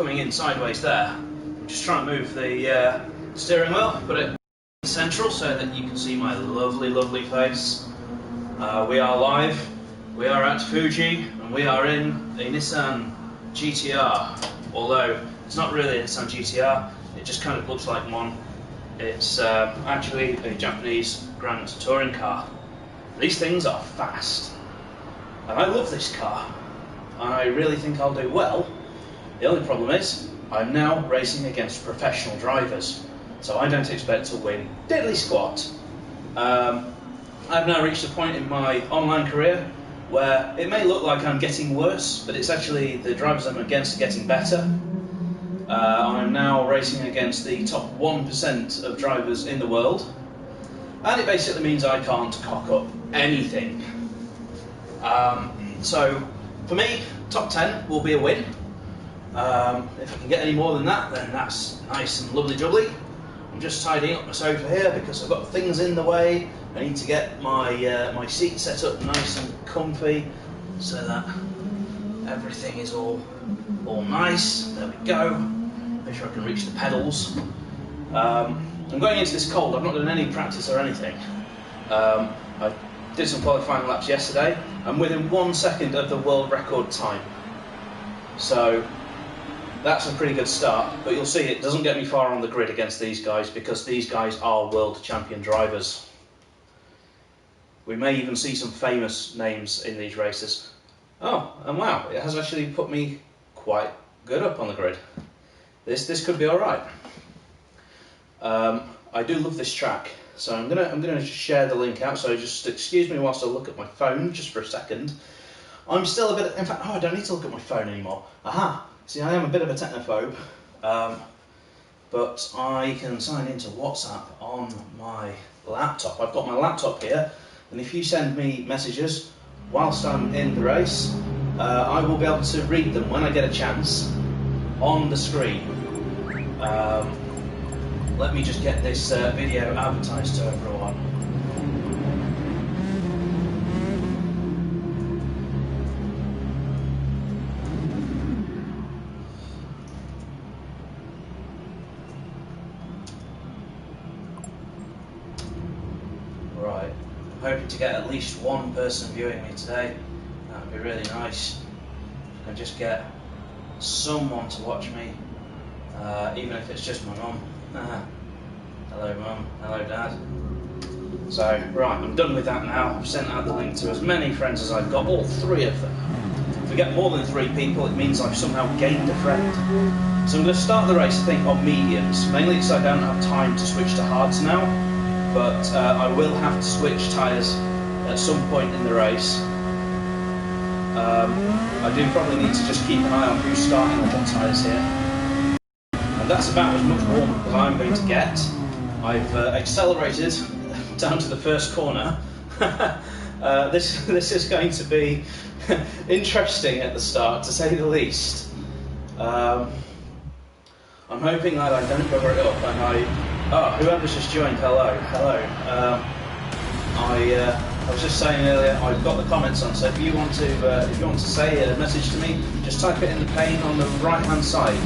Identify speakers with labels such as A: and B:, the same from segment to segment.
A: coming in sideways there. I'm just trying to move the steering wheel, put it central so that you can see my lovely, lovely face. We are live, we are at Fuji, and we are in a Nissan GTR, although it's not really a Nissan GTR, it just kind of looks like one. It's actually a Japanese Grand Touring car. These things are fast, and I love this car. I really think I'll do well. The only problem is, I'm now racing against professional drivers, so I don't expect to win diddly squat. I've now reached a point in my online career where it may look like I'm getting worse, but it's actually the drivers I'm against are getting better. I'm now racing against the top 1% of drivers in the world, and it basically means I can't cock up anything. So for me, top 10 will be a win. If I can get any more than that, then that's nice and lovely jubbly. I'm just tidying up my sofa here because I've got things in the way. I need to get my my seat set up nice and comfy so that everything is all nice. There we go. Make sure I can reach the pedals. I'm going into this cold. I've not done any practice or anything. I did some qualifying laps yesterday. I'm within 1 second of the world record time. So that's a pretty good start, but you'll see it doesn't get me far on the grid against these guys because these guys are world champion drivers. We may even see some famous names in these races. Oh, and wow, it has actually put me quite good up on the grid. This could be alright. I do love this track, so I'm gonna just share the link out, so just excuse me whilst I look at my phone just for a second. I'm still a bit, in fact, I don't need to look at my phone anymore. Aha! See, I am a bit of a technophobe, but I can sign into WhatsApp on my laptop. I've got my laptop here, and if you send me messages whilst I'm in the race, I will be able to read them when I get a chance on the screen. Let me just get this video advertised to everyone. Right, I'm hoping to get at least one person viewing me today. That would be really nice. If I can just get someone to watch me, even if it's just my mum. Hello mum, hello dad. So, right, I'm done with that now. I've sent out the link to as many friends as I've got, all 3 of them. If we get more than 3 people, it means I've somehow gained a friend. So I'm going to start the race, I think, on mediums, mainly because I don't have time to switch to hards now, but I will have to switch tyres at some point in the race. I do probably need to just keep an eye on who's starting on what tyres here. That's about as much warm as I'm going to get. I've accelerated down to the first corner. This is going to be interesting at the start, to say the least. I'm hoping that I don't cover it up and whoever's just joined, hello. I was just saying earlier, I've got the comments on, so if you want to say a message to me, just type it in the pane on the right hand side,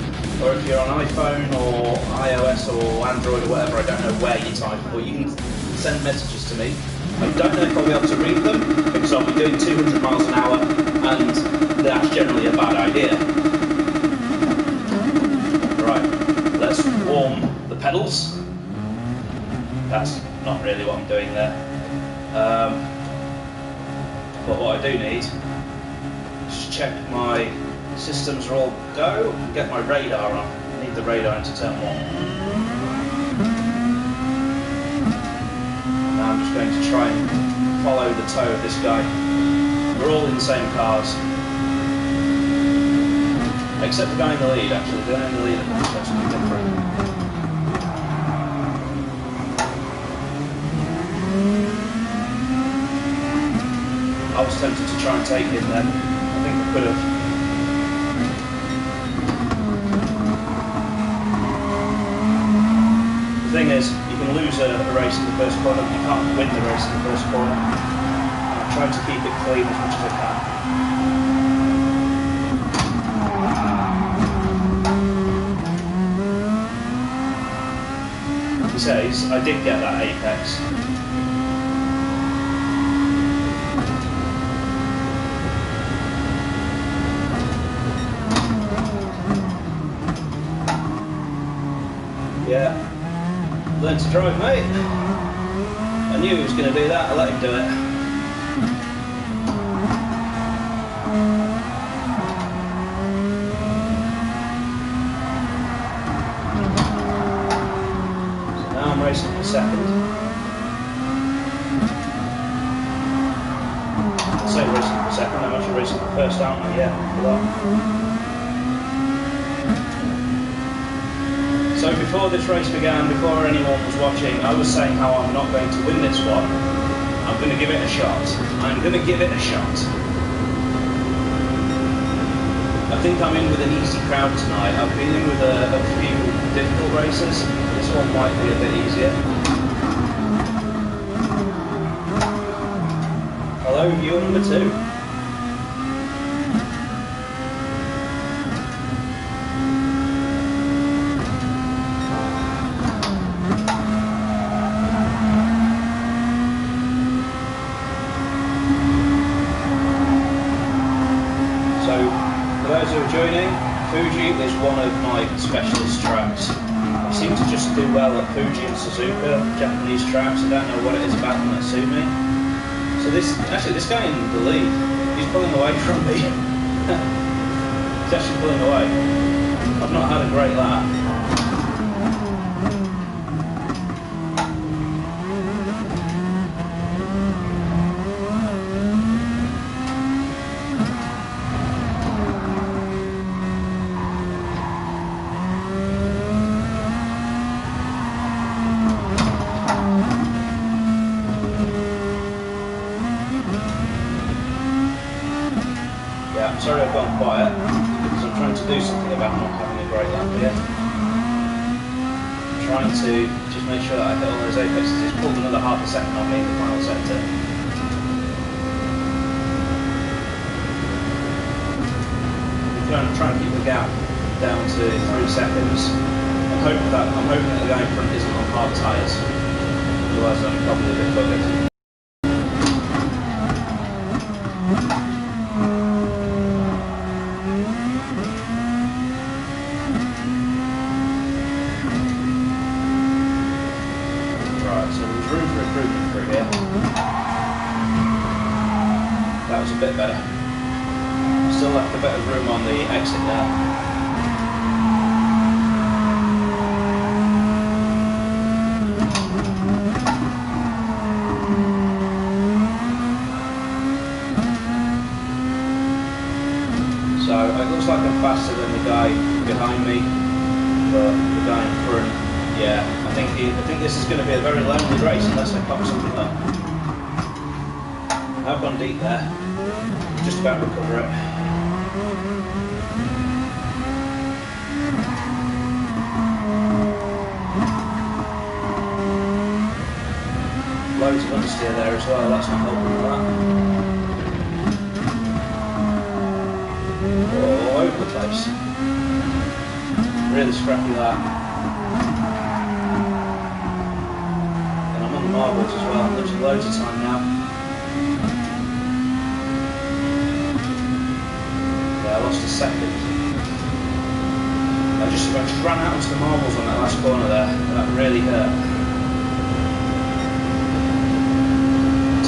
A: or if you're on iPhone or iOS or Android or whatever, I don't know where you type, but you can send messages to me. I don't know if I'll be able to read them because I'll be doing 200 miles an hour, and that's generally a bad idea. Right, let's warm the pedals. That's not really what I'm doing there. But what I do need is check my systems are all go, and get my radar on. I need the radar into turn 1. Now I'm just going to try and follow the toe of this guy. We're all in the same cars. Except the guy in the lead, actually. The guy in the lead is something different. I was tempted to try and take him then. I think I could have. The thing is, you can lose a race in the first corner, but you can't win the race in the first corner. I'm trying to keep it clean as much as I can. he says, I did get that apex. Yeah, learn to drive, mate. I knew he was going to do that, I let him do it. So now I'm racing for second. I say racing for second, I'm actually racing for first, aren't I? Yeah, for that. So before this race began, before anyone was watching, I was saying how I'm not going to win this one. I'm going to give it a shot. I'm going to give it a shot. I think I'm in with an easy crowd tonight. I've been in with a few difficult races. This one might be a bit easier. Hello, viewer number 2. For those who are joining, Fuji is one of my specialist tracks. I seem to just do well at Fuji and Suzuka, Japanese tracks. I don't know what it is about them that suit me. So this guy in the lead, he's pulling away from me. He's actually pulling away. I've not had a great lap. I'm sorry I've gone quiet, because I'm trying to do something about not having a great lap here. I'm trying to just make sure that I hit all those apexes. It's pulled another half a second on me in the final sector. I'm trying to keep the gap down to 3 seconds. I'm hoping that the guy in front isn't on hard tyres. Otherwise I'm probably a bit buggered. So there's room for improvement through here. That was a bit better. Still left a bit of room on the exit now. So it looks like I'm faster than the guy behind me, but the guy in front, yeah, I think this is going to be a very lonely race unless I pop something up. I've gone deep there. Just about recover it. Loads of understeer there as well, that's not helping with that. All over the place. Really scrappy that. Marbles as well, I'm losing loads of time now. Yeah, I lost a second. I just ran out onto the marbles on that last corner there, and that really hurt.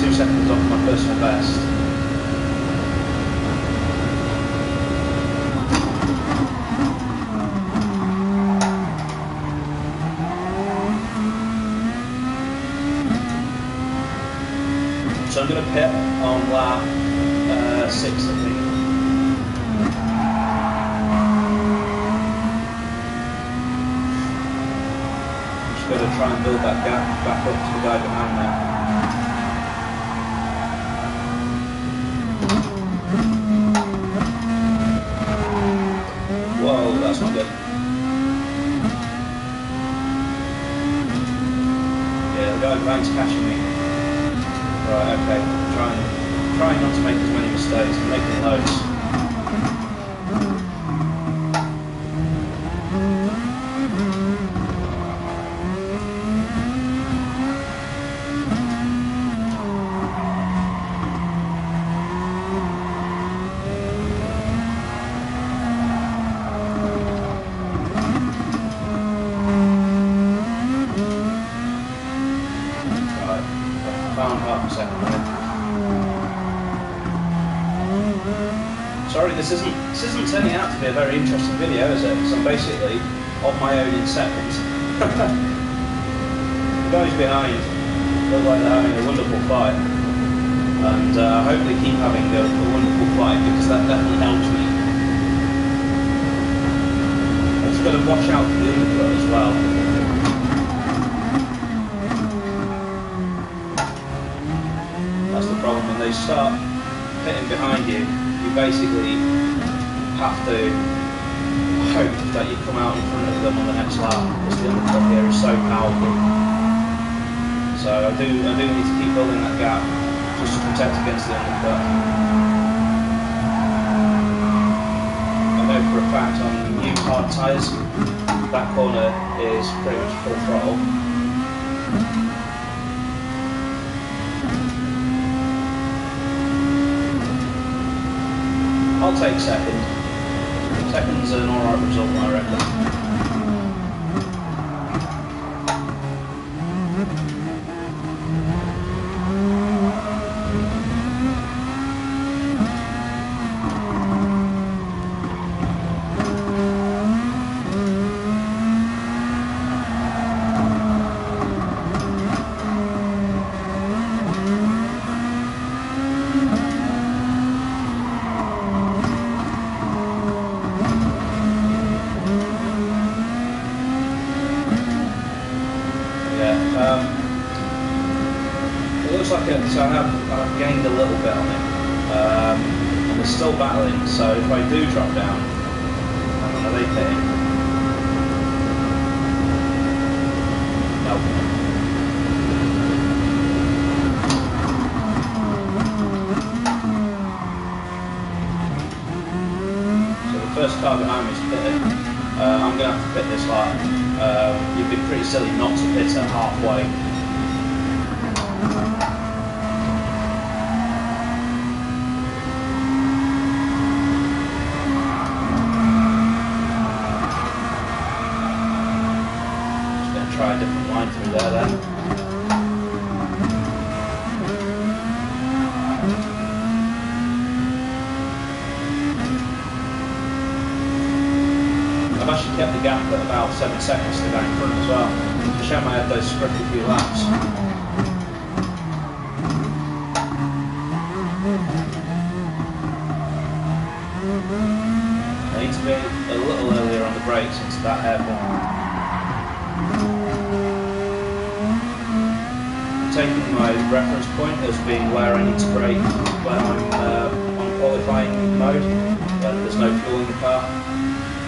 A: 2 seconds off my personal best. So I'm going to pit on lap 6, I think. I'm just going to try and build that gap back up to the guy behind me. Whoa, that's not good. Yeah, the guy behind's catching me. Right, okay, trying not to make as many mistakes, I'm making loads. This isn't turning out to be a very interesting video, is it? Because I'm basically on my own in second. The guys behind look like they're having a wonderful fight, and I hope they keep having a wonderful fight, because that definitely helps me. I've just got to watch out for the undercut as well. That's the problem. When they start hitting behind you, you basically have to hope that you come out in front of them on the next lap, because the undercut here is so powerful. So I do need to keep building that gap just to protect against the undercut. I know for a fact on new hard tyres, that corner is pretty much full throttle. I'll take second. Second's an alright result, I reckon. It looks like so I've gained a little bit on it, and we're still battling, so if I do drop down, are they pitting? Nope. So the first car behind me is pitting. I'm going to have to pit this lap. You'd be pretty silly not to pit at halfway. Just going to try a different line through there then. I've actually kept the gap at about 7 seconds to go in front as well. I showed my head those script a few laps. I need to be a little earlier on the brakes into that hairpin. I'm taking my reference point as being where I need to brake when I'm on qualifying mode, when there's no fuel in the car.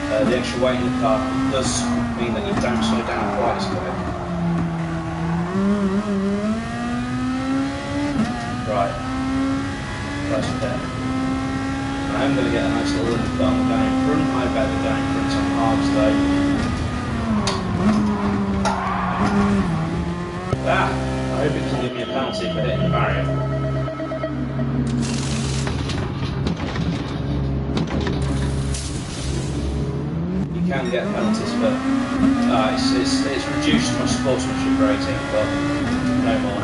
A: The extra weight in the car does mean that you don't slow down quite as quick. Right, press pit. I am going to get a nice little undercut on the guy in front. I bet the guy in front's on hards though. I hope it doesn't give me a penalty for hitting the barrier. Can get penalties, but it's reduced my sportsmanship rating, but no more.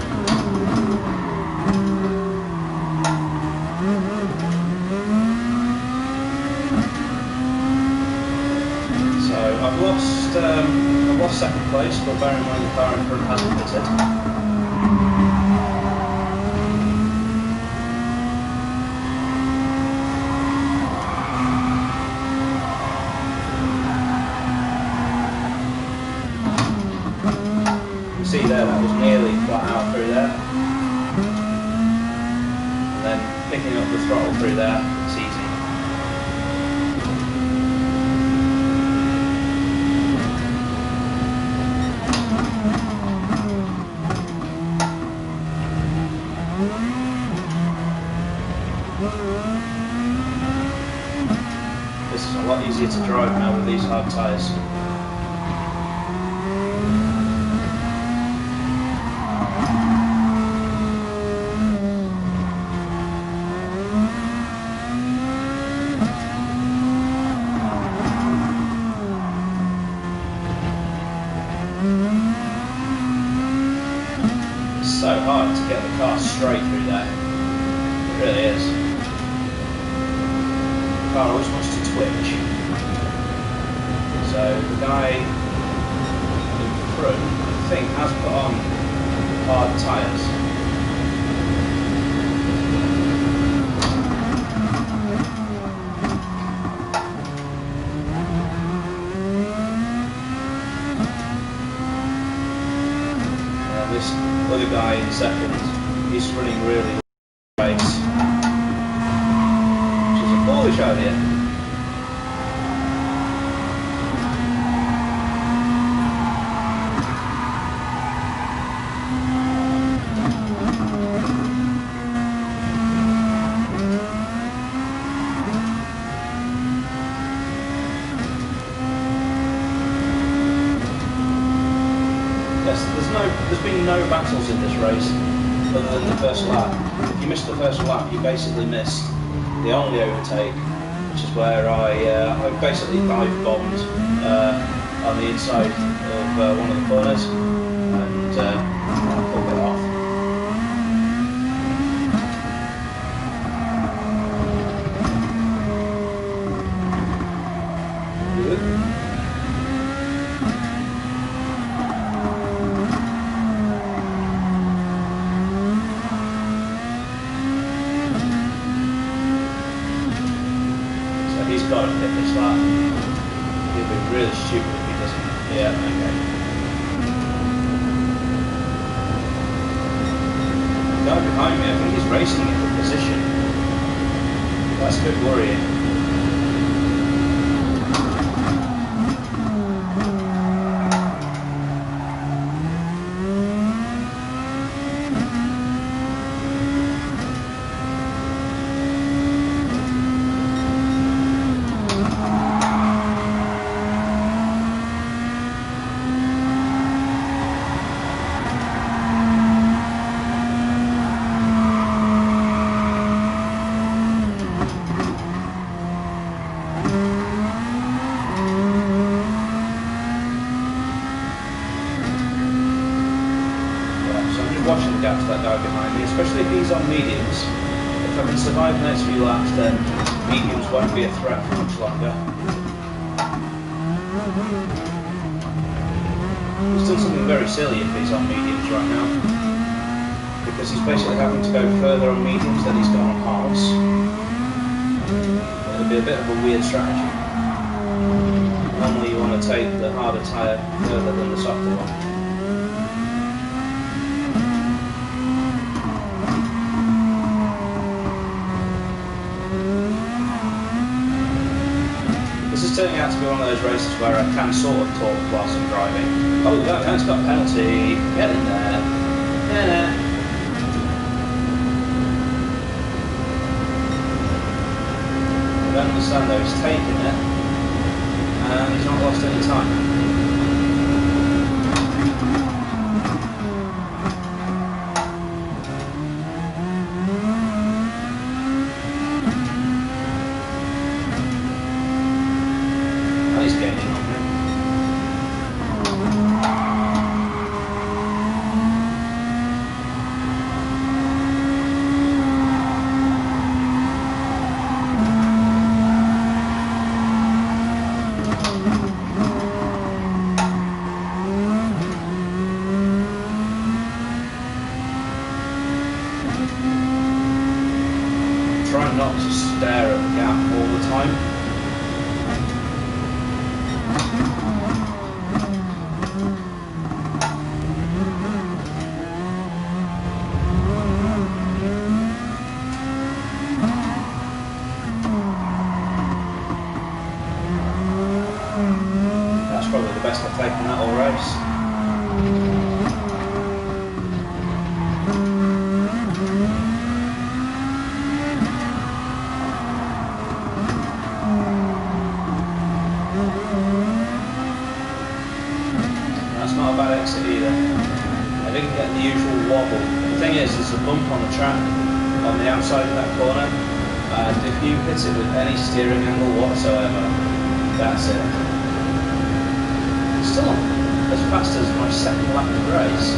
A: So I've lost second place, but bear in mind the car in front hasn't pitted. See there, that was nearly flat out through there. And then picking up the throttle through there, it's easy. This is a lot easier to drive now with these hard tyres. So hard to get the car straight through there. It really is. car always wants to twitch. So the guy in front, I think, has put on hard tyres. This other guy in second, he's running really race, which is a foolish idea. There's been no battles in this race other than the first lap. If you missed the first lap, you basically missed the only overtake, which is where I basically dive bombed on the inside of one of the corners and I pulled it off. He's got to hit this lap. He'll be really stupid if he doesn't. Yeah, okay. The guy behind me, I think he's racing in the position. That's a bit worrying. Watching the gap to that guy behind me, especially if he's on mediums. If I can survive the next few laps, then mediums won't be a threat for much longer. He's done something very silly if he's on mediums right now, because he's basically having to go further on mediums than he's gone on hards. It'll be a bit of a weird strategy. Normally you want to take the harder tyre further than the softer one. This is turning out to be one of those races where I can sort of talk whilst I'm driving. Oh, no, it's got a penalty. Get in there. Yeah. I don't understand though, he's taken it and he's not lost any time. He's gaining on me. Trying not to stare at the gap all the time. That's probably the best I've taken that whole race. That's not a bad exit either. I didn't get the usual wobble. The thing is, there's a bump on the track on the outside of that corner, and if you hit it with any steering angle whatsoever, that's it. Still not as fast as my second lap of the race.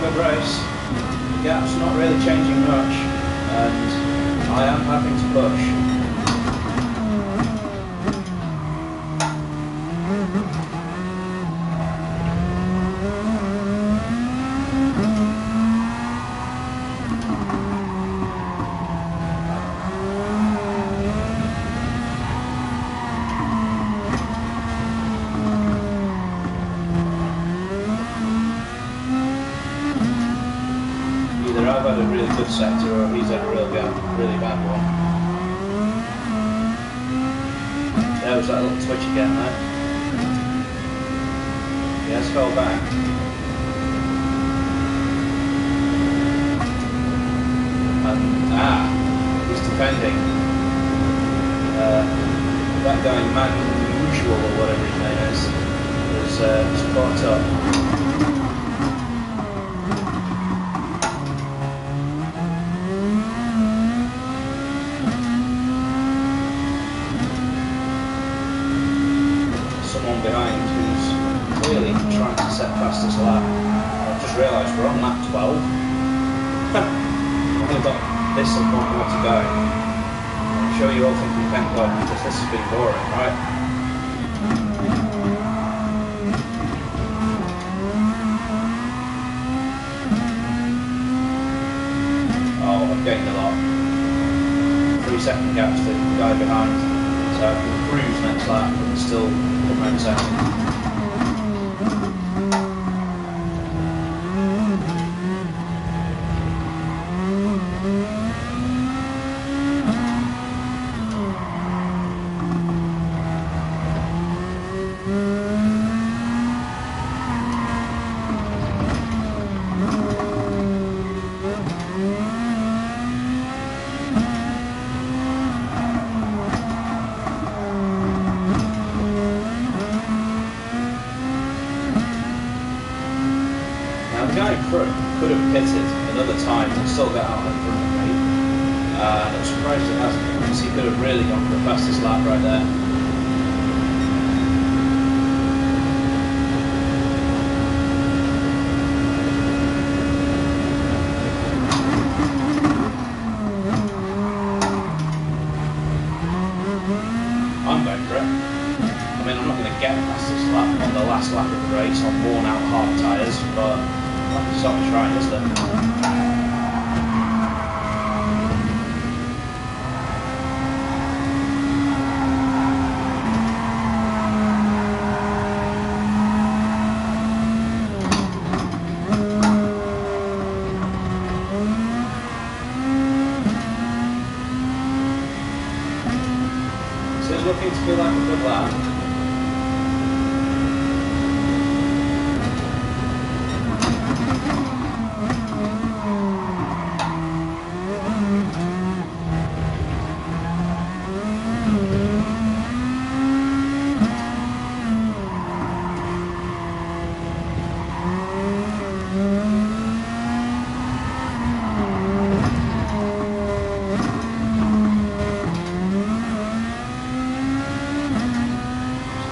A: good race. The gap's not really changing much, and I am having to push. Either I've had a really good sector or he's had a really bad one. There was that little twitch again there. Yes, fell back. And, he's defending. That guy, Man Usual or whatever his name is caught up. Someone behind who's clearly trying to set fastest lap. I've just realised we're on lap 12. I've only got this and one more to go. I'm sure you're all thinking, thank God, because this has been boring, right? Oh, I've gained a lot. 3-second gaps to the guy behind. So I can cruise next lap, but still come home second. The guy in front could have pitted another time and still got out in front of me. And I'm surprised it hasn't, because he could have really gone for the fastest lap right there. I'm going for it. I mean, I'm not going to get past this lap on the last lap of the race on worn out hard tyres, but it's not trying, is there? So it's looking to be like a good lap.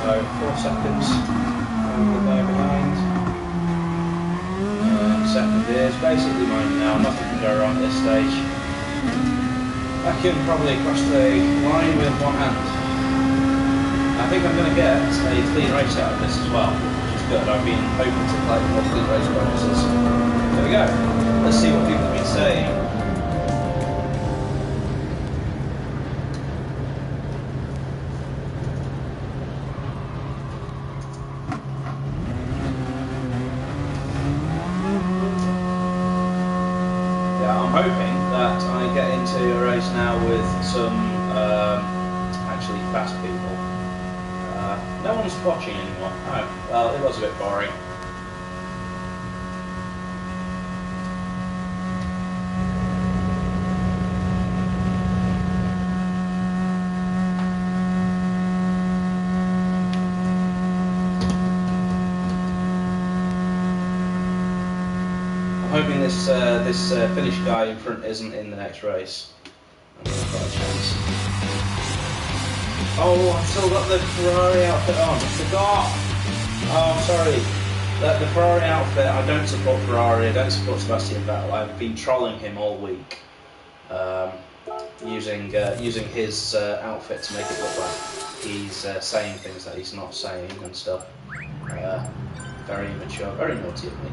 A: So 4 seconds over the guy behind. Second is basically mine now, nothing can go wrong at this stage. I can probably cross the line with one hand. I think I'm going to get a clean race out of this as well, which is good. I've been hoping to collect more clean race bonuses. There we go. Let's see what people have been saying. I'm hoping that I get into a race now with some actually fast people. No one's watching anymore. Oh, well, it was a bit boring. I'm hoping this Finnish guy in front isn't in the next race. I've got a chance. Oh, I've still got the Ferrari outfit on. I forgot. Oh, I'm sorry. The Ferrari outfit, I don't support Ferrari, I don't support Sebastian Vettel. I've been trolling him all week, using his outfit to make it look like he's saying things that he's not saying and stuff. Very immature, very naughty of me.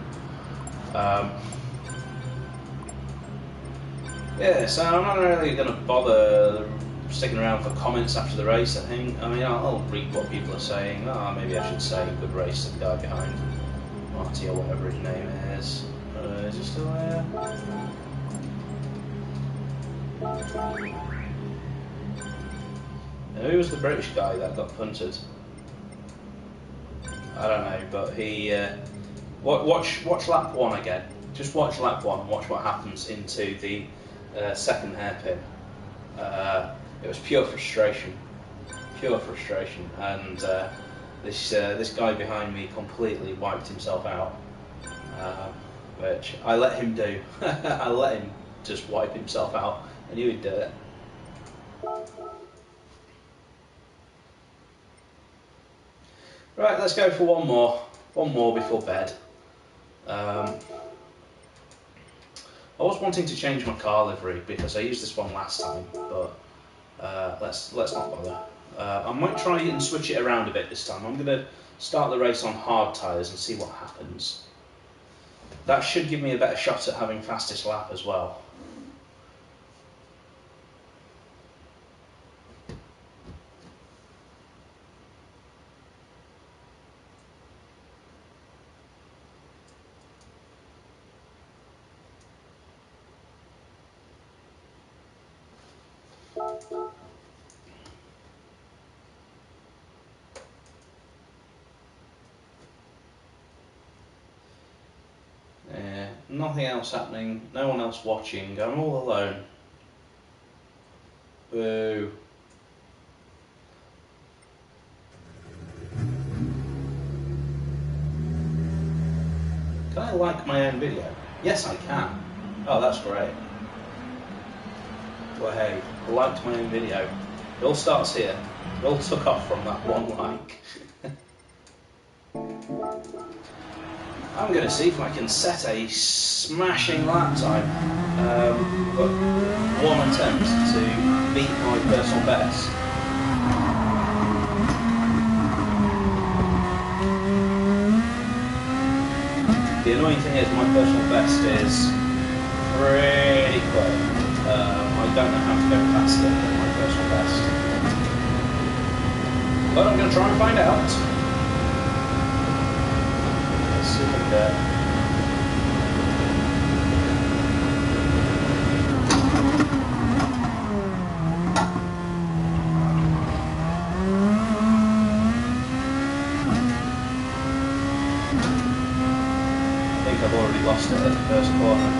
A: Yeah, so I'm not really going to bother sticking around for comments after the race. I mean, I'll read what people are saying. Oh, maybe I should say good race to the guy behind Marty or whatever his name is. Is he still there? Who was the British guy that got punted? I don't know, but he. Watch lap 1 again. Just watch lap 1. Watch what happens into the second hairpin. It was pure frustration, and this guy behind me completely wiped himself out, which I let him do. I let him just wipe himself out. I knew he'd do it. Right, let's go for one more before bed. I was wanting to change my car livery because I used this one last time, but let's not bother. I might try and switch it around a bit this time. I'm going to start the race on hard tyres and see what happens. That should give me a better shot at having fastest lap as well. Nothing else happening, no one else watching, I'm all alone. Boo. Can I like my own video? Yes, I can. Oh, that's great. Well, hey, I liked my own video. It all starts here. It all took off from that one like. I'm going to see if I can set a smashing lap time, but one attempt to beat my personal best. The annoying thing is my personal best is pretty quick. I don't know how to go faster than my personal best. But I'm going to try and find out. Let's see if I can do it. I think I've already lost it at the first corner.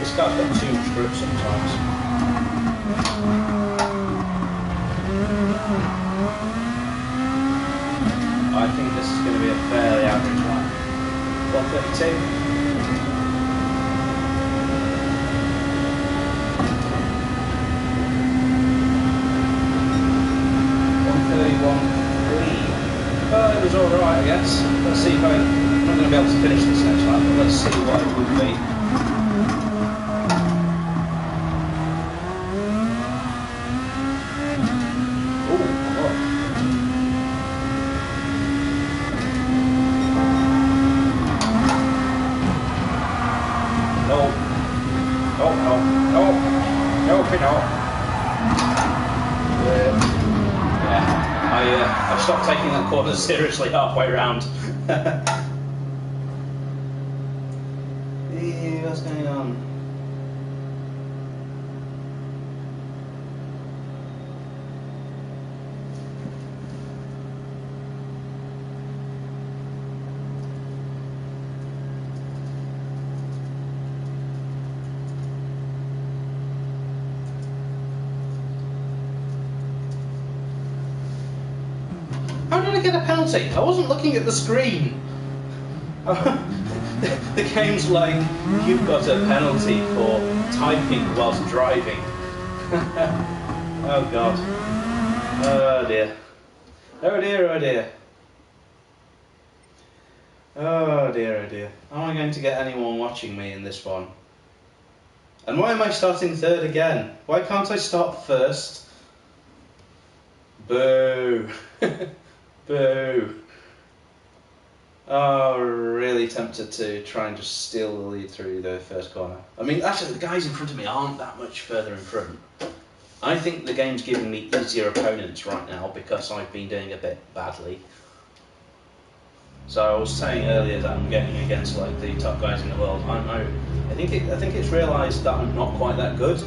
A: This car's got too much grip sometimes. I think this is going to be a fairly average lap. 132. 131.3. Well, it was alright, I guess. Let's see if I'm not going to be able to finish this next lap, but let's see what it would be. Yeah, Stop taking that corner seriously halfway round. What's going on? How did I get a penalty? I wasn't looking at the screen. The game's like, you've got a penalty for typing whilst driving. Oh god. Oh dear. Oh dear, oh dear. Oh dear, oh dear. How am I going to get anyone watching me in this one? And why am I starting third again? Why can't I start first? Boo. Boo. Oh, really tempted to try and just steal the lead through the first corner. I mean, actually, the guys in front of me aren't that much further in front. I think the game's giving me easier opponents right now because I've been doing a bit badly. So I was saying earlier that I'm getting against like the top guys in the world. I think it's realised that I'm not quite that good.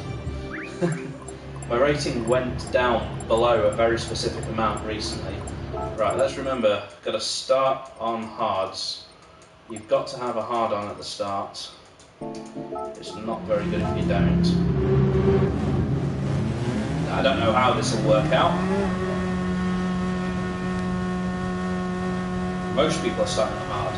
A: My rating went down below a very specific amount recently. Right, let's remember, got to start on hards. You've got to have a hard on at the start. It's not very good if you don't. I don't know how this will work out. Most people are starting on hard.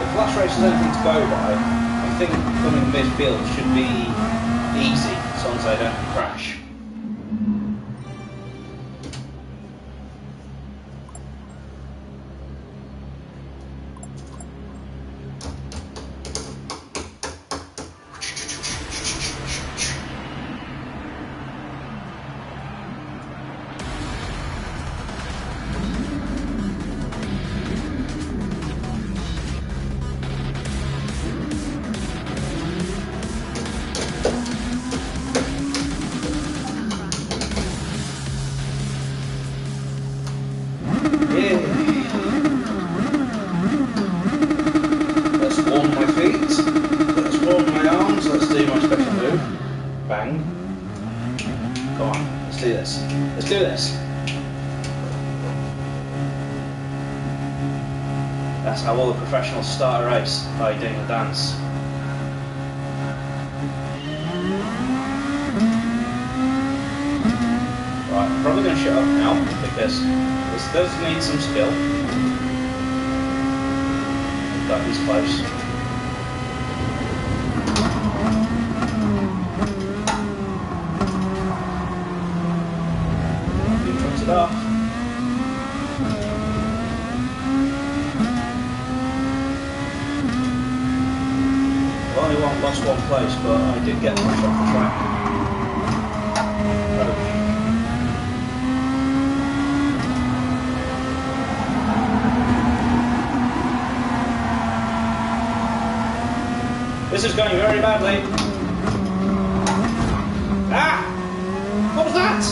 A: If last race is anything to go by, I think coming midfield should be easy as long as I don't crash. Let's warm my feet, let's warm my arms, let's do my special move. Bang. Come on, let's do this. Let's do this. That's how all the professionals start a race, by doing the dance. Right, I'm probably going to shut up now because this does need some skill. But he's close. He cuts it off. I've only lost one place, but I did get pushed off the track. This is going very badly. Ah! What was that?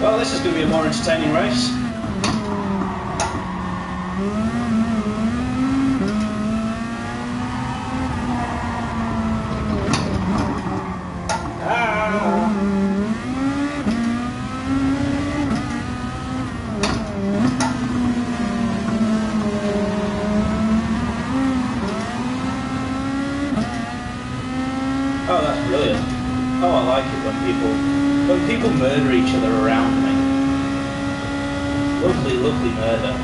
A: Well, this is going to be a more entertaining race. people murder each other around me. Lovely, lovely murder.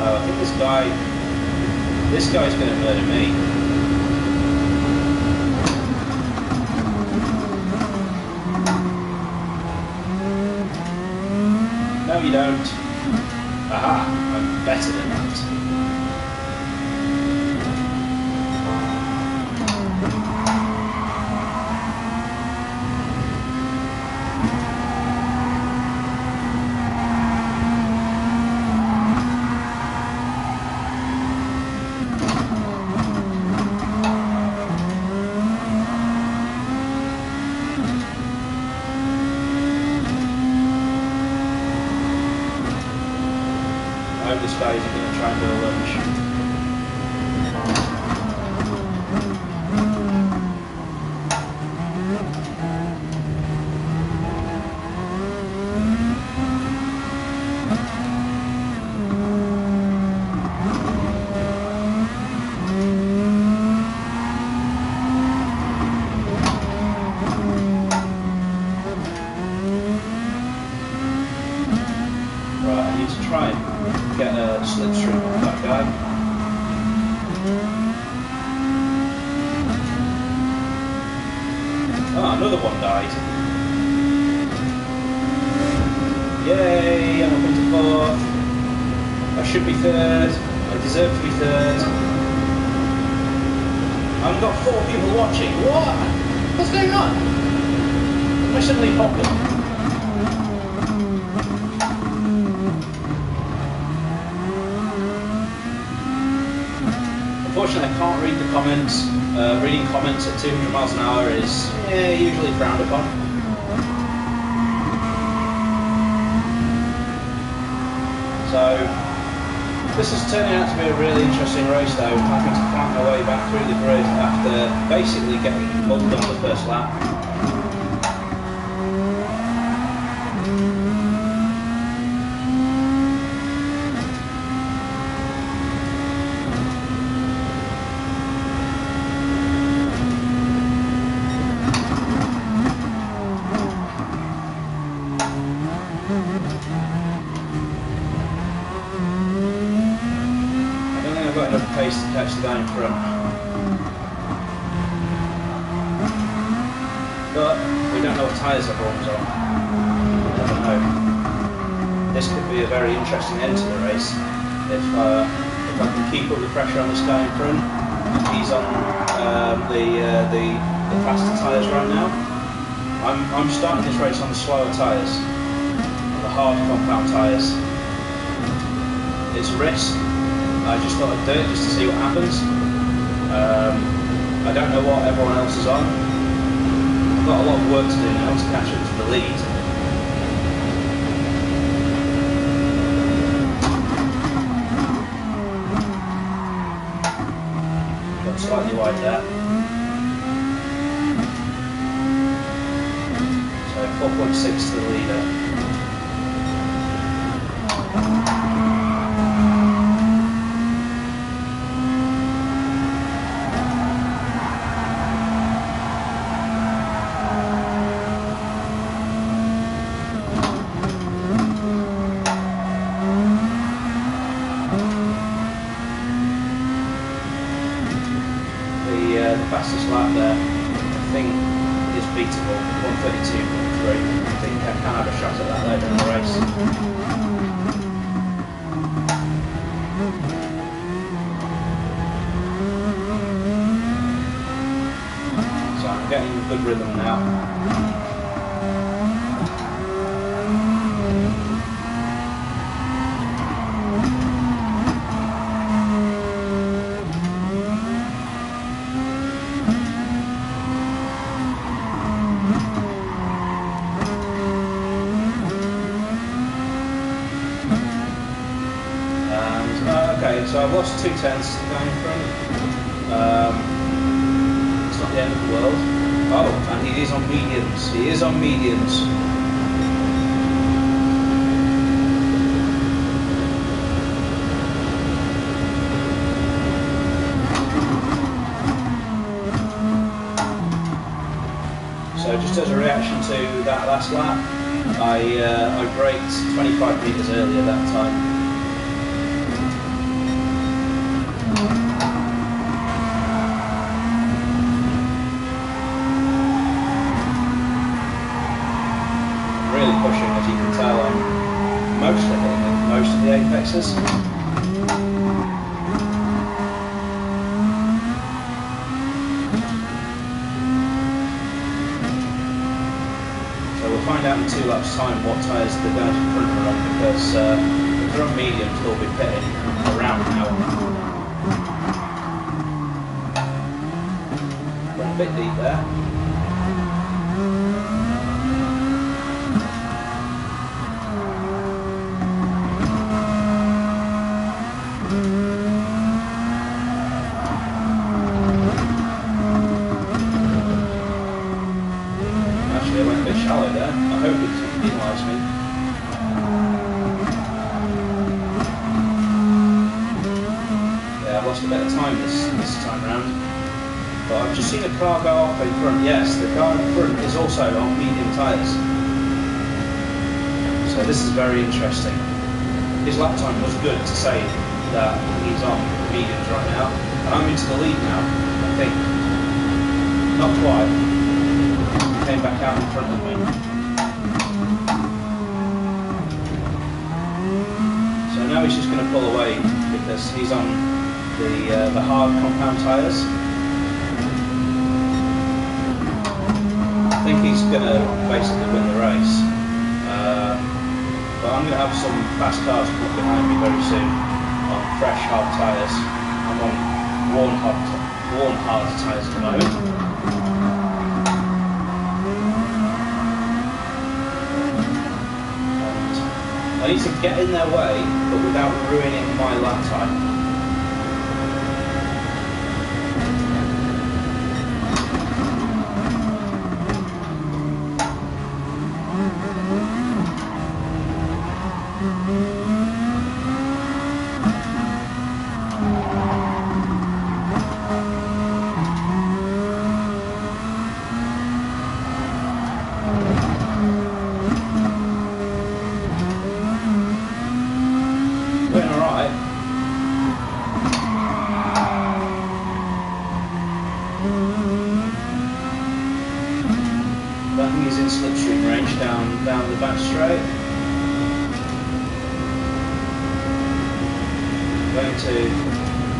A: Oh, I think this guy's going to murder me. No, you don't. Aha, I'm better than that. This guy isn't going to try and do a lunge. Right, I need to try and get a slipstream on that guy. Oh, another one died. Yay, I'm up into fourth. I should be third. I deserve to be third. I've got 4 people watching. What? What's going on? Am I suddenly popular? Unfortunately, I can't read the comments. Reading comments at 200 miles an hour is usually frowned upon. So, this is turning out to be a really interesting race though. I'm having to find my way back through the grid after basically getting mugged on the first lap. I've got enough pace to catch the guy in front. But we don't know what tyres everyone's on. We never know. This could be a very interesting end to the race if I can keep up the pressure on this guy in front. He's on the faster tyres right now. I'm starting this race on the slower tyres, on the hard compound tyres. It's a risk. I just thought I'd do it just to see what happens. I don't know what everyone else is on. I've got a lot of work to do now to catch up to the lead. Got slightly wide there. So 4.6 to the leader. The fastest lap there, I think, is beatable. 1:32.3. I think I can have a shot at that later in the race. So I'm getting a good rhythm now. Okay, so I've lost 2 tenths to the guy in front. It's not the end of the world. Oh, and he is on mediums. He is on mediums. So just as a reaction to that last lap, I braked 25 metres earlier that time. Really pushing, as you can tell. I'm mostly hitting most of the apexes. Find out in 2 laps time what tyres the guys in front are on, because if they're on mediums they'll be pitting around now. Got a bit deep there. Actually I went a bit shallow there. I hope it penalised me. Yeah, I've lost a bit of time this time round. But I've just seen a car go off in front. Yes, the car in front is also on medium tyres. So this is very interesting. His lap time was good to say that he's on mediums right now. And I'm into the lead now, I think. Not quite. Came back out in front of me. So now he's just going to pull away because he's on the hard compound tyres. I think he's going to basically win the race. But I'm going to have some fast cars come up behind me very soon on fresh hard tyres. I'm on worn hard tyres at the moment. I need to get in their way, but without ruining my lap time. I think he's in slipstream range down the back straight. I'm going to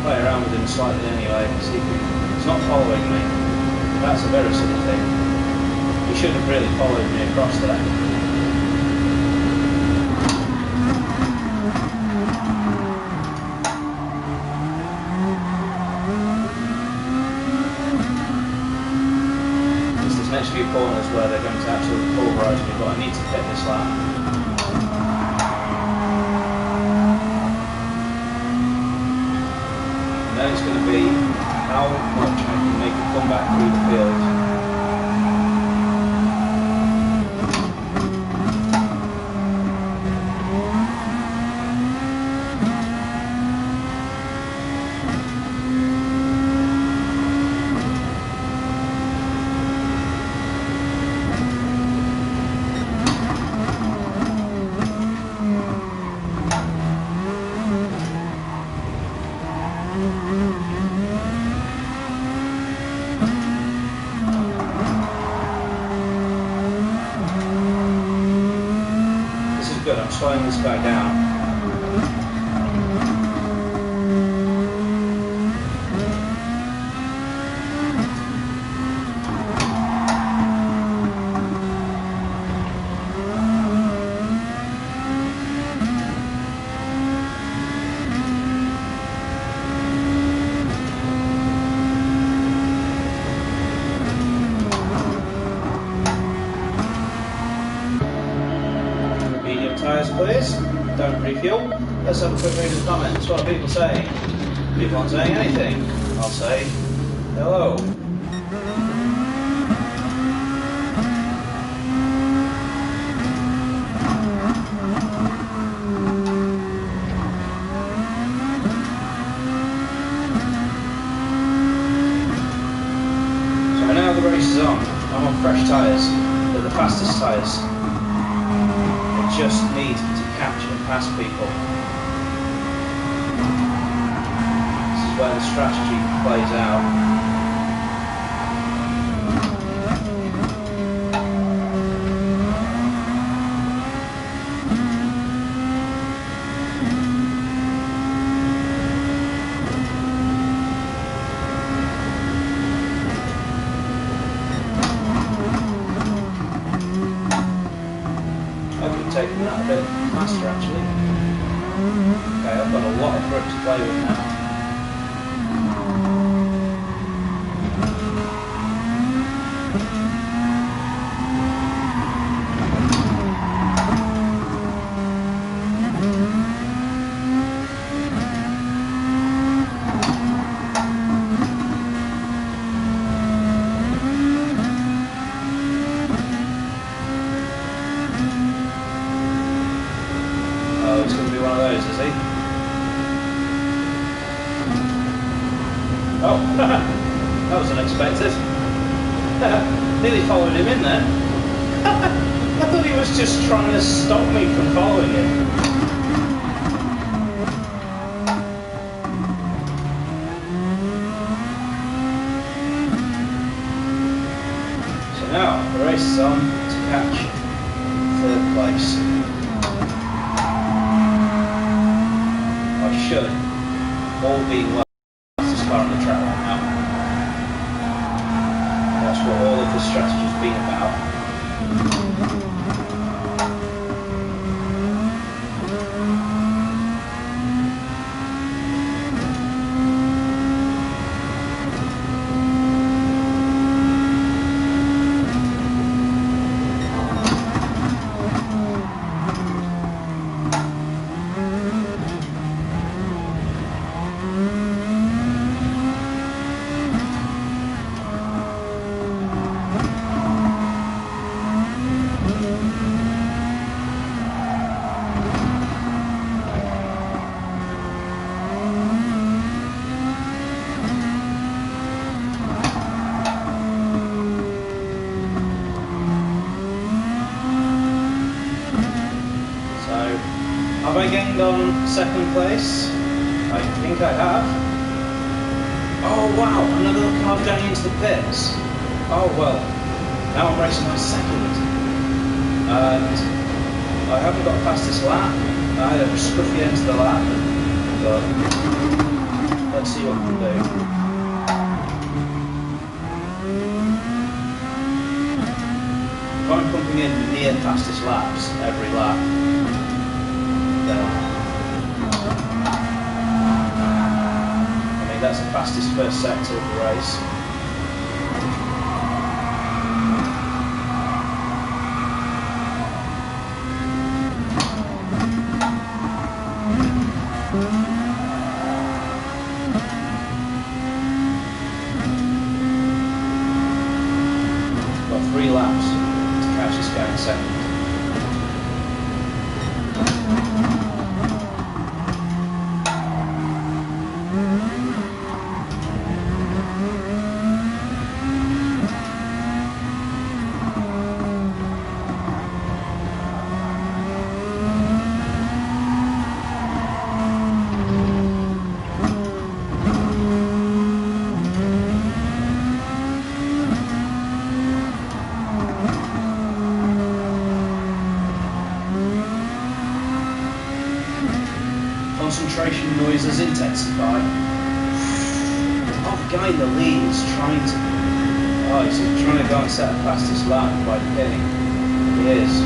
A: play around with him slightly anyway, see if he's not following me. That's a very silly thing. He should have really followed me across there. Next few corners where they're going to absolutely pulverise me, but I need to hit this lap. And then it's going to be how much I can make a comeback through the field. Good, I'm slowing this guy down. Tyres please, don't refuel. Let's have a quick read of the comments. What are people saying? People aren't saying anything. I'll say hello. So now the race is on. I'm on fresh tyres. They're the fastest tyres. I just need to catch and pass people. This is where the strategy plays out. Taking that a bit faster actually. Okay, I've got a lot of grip to play with now. It's going to be one of those, is he? Oh, that was unexpected. Nearly followed him in there. I thought he was just trying to stop me from following him. So now, the race is on to catch third place. Should, all being well, fastest car on the track right now. That's what all of the strategy's been about. Have I gained on second place? I think I have. Oh wow, another car going into the pits. Oh well, now I'm racing my second. And I haven't got past this lap. I had a scruffy end to the lap, but let's see what I can do. If I'm pumping in near fastest laps every lap, I mean, that's the fastest first sector of the race. Got 3 laps to catch this guy in second. Concentration noises intensify. Oh, the guy in the lead is trying to... Oh, he's trying to go and set a fastest lap by pitting. He is.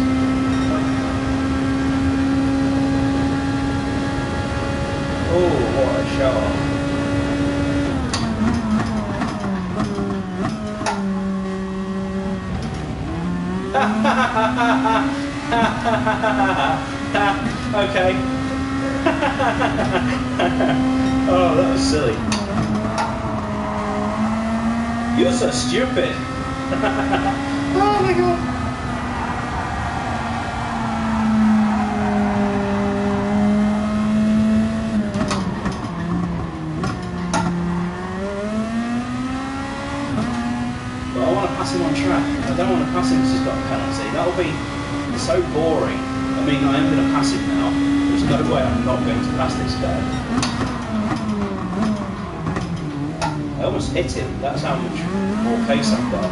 A: Oh, what a show-off. Okay. Oh, that was silly. You're so stupid. Oh my god. But I want to pass him on track. I don't want to pass him because he's got a penalty. That'll be so boring. I mean, I am going to pass him now. There's no way I'm not going to pass this guy. I almost hit him. That's how much more pace I've got.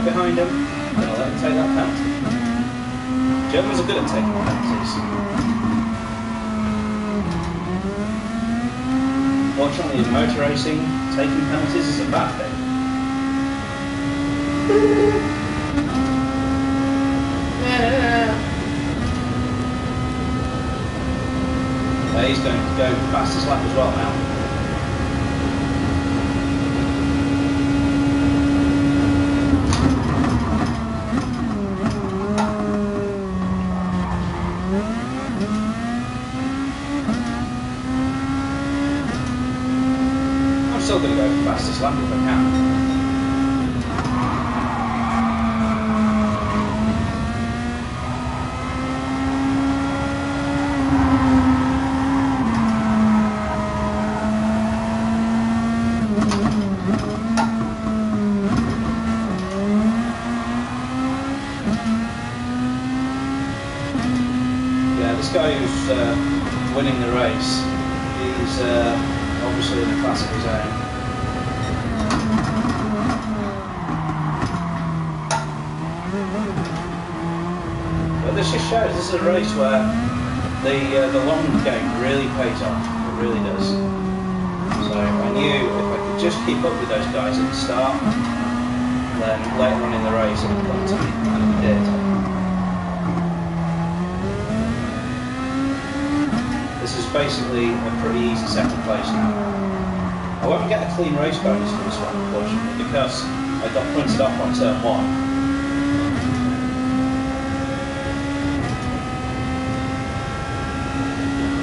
A: Behind him, and I'll let him take that penalty. Germans are good at taking penalties. Fortunately, in motor racing, taking penalties is a bad thing. He's going to go fastest lap as well now. I'm still going to go for fastest lap if I can. Yeah, this guy who's winning the race, he's obviously in a class of his own. But this just shows this is a race where the long game really pays off. It really does. So I knew if I could just keep up with those guys at the start, then later on in the race it would come to me, and it did. This is basically a pretty easy second place now. I won't get a clean race bonus for this one, unfortunately, because I got printed off on turn 1.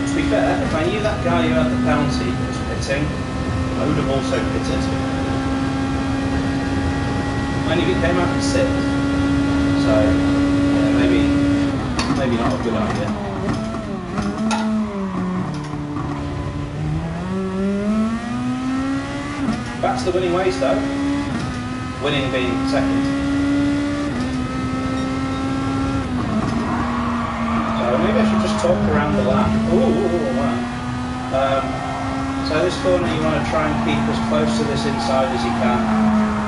A: To be fair, if I knew that guy who had the penalty was pitting, I would have also pitted. Only if he came out in 6th. So, yeah, maybe not a good idea. Back to the winning ways though. Winning being second. So maybe I should just talk around the lap. Ooh, wow. So this corner you want to try and keep as close to this inside as you can.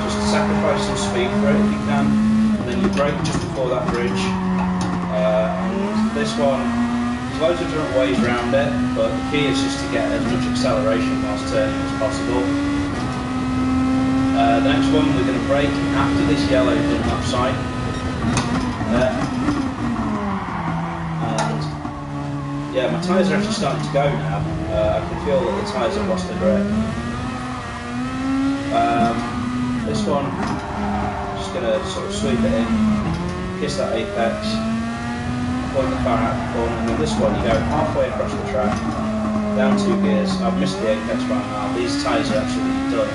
A: Just sacrifice some speed for it if you can. And then you brake just before that bridge. And this one, there's loads of different ways around it, but the key is just to get as much acceleration whilst turning as possible. The next one we're going to brake after this yellow lap sign. There. And yeah, my tyres are actually starting to go now. I can feel that the tyres have lost their grip. This one, just going to sort of sweep it in, kiss that apex, point the car out the corner, and then this one you go halfway across the track, down 2 gears. I've missed the apex by now. These tyres are actually done.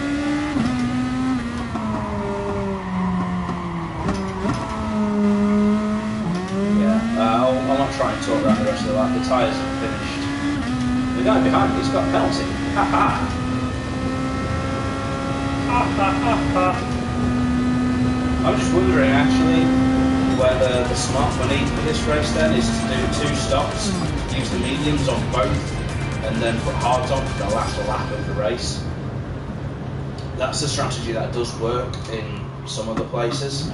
A: I'll not try and talk around the rest of the lap. The tyres are finished. The guy behind me has got a penalty. Ha ha! I'm just wondering actually whether the smart money for this race then is to do 2 stops, use the mediums on both, and then put hards on for the last lap of the race. That's a strategy that does work in some other places.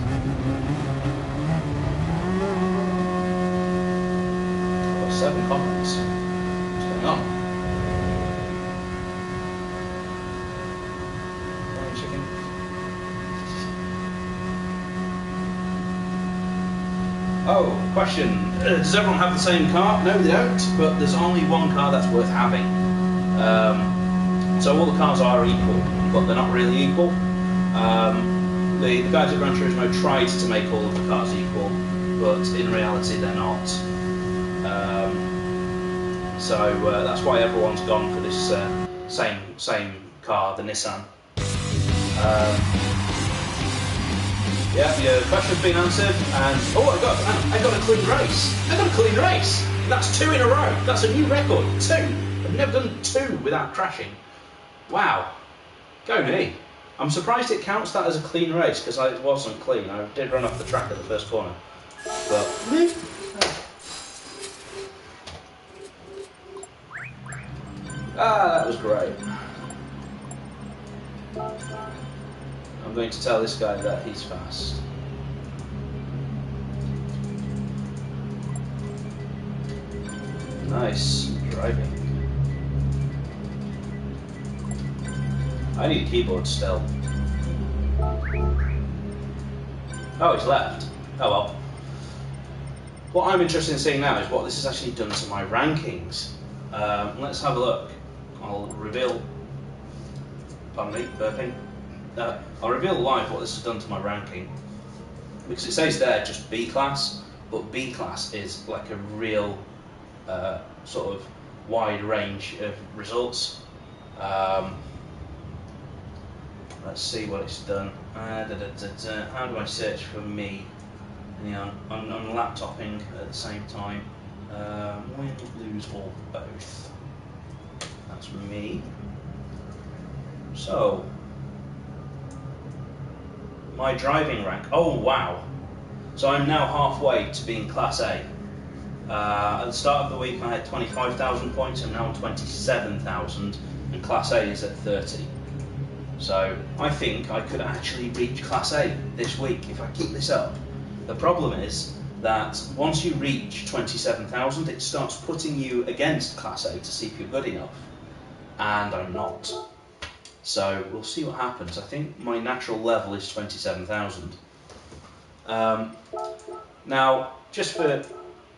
A: 7 comments. What's going on? Morning, chicken. Oh, question. Does everyone have the same car? No, they don't, but there's only one car that's worth having. So all the cars are equal, but they're not really equal. The guys at Gran Turismo tried to make all of the cars equal, but in reality they're not. So that's why everyone's gone for this same car, the Nissan. Yeah, your question's been answered, and oh, I got a clean race. I got a clean race. That's 2 in a row. That's a new record. 2. I've never done 2 without crashing. Wow. Go me. I'm surprised it counts that as a clean race because it wasn't clean. I did run off the track at the first corner, but. That was great. I'm going to tell this guy that he's fast. Nice driving. I need a keyboard still. Oh, he's left. Oh well. What I'm interested in seeing now is what this has actually done to my rankings. Let's have a look. I'll reveal. Pardon me, burping. I'll reveal live what this has done to my ranking, because it says there just B class, but B class is like a real sort of wide range of results. Let's see what it's done. How do I search for me? Yeah, I'm laptoping at the same time. Win, lose, or both. That's me. So, my driving rank. Oh wow! So I'm now halfway to being Class A. At the start of the week, I had 25,000 points, and now I'm 27,000, and Class A is at 30. So I think I could actually reach Class A this week if I keep this up. The problem is that once you reach 27,000, it starts putting you against Class A to see if you're good enough, and I'm not. So we'll see what happens. I think my natural level is 27,000. Now, just for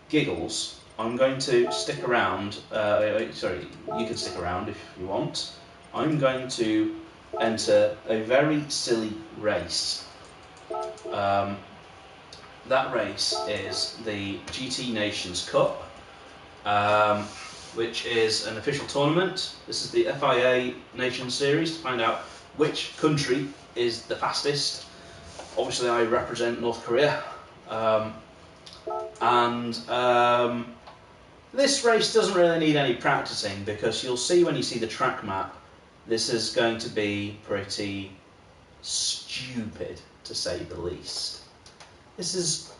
A: giggles, I'm going to stick around. Sorry, you can stick around if you want. I'm going to enter a very silly race. That race is the GT Nations Cup, which is an official tournament. This is the FIA Nations Series to find out which country is the fastest. Obviously, I represent North Korea, this race doesn't really need any practicing, because you'll see when you see the track map, this is going to be pretty stupid, to say the least. This is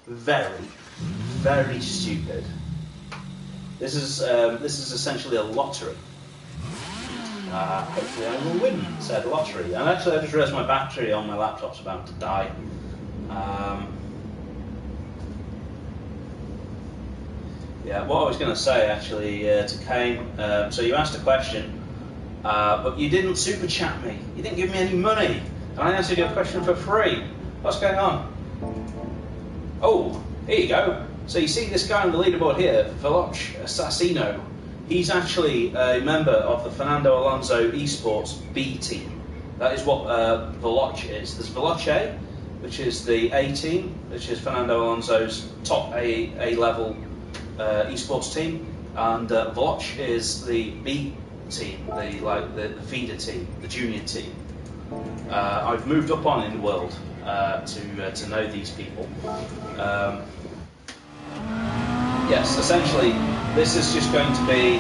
A: very, very stupid. This is essentially a lottery. Hopefully I will win said lottery. And actually, I just realised my battery on my laptop's about to die. Yeah, what I was going to say actually to Kane. So you asked a question, but you didn't super chat me. You didn't give me any money, and I answered your question for free. What's going on? Oh, here you go. So you see this guy on the leaderboard here, Veloc Assassino. He's actually a member of the Fernando Alonso Esports B team. That is what Veloc is. There's Veloc A, which is the A team, which is Fernando Alonso's top A level esports team, and Veloc is the B team, the feeder team, the junior team. I've moved up on in the world to know these people. Yes, essentially, this is just going to be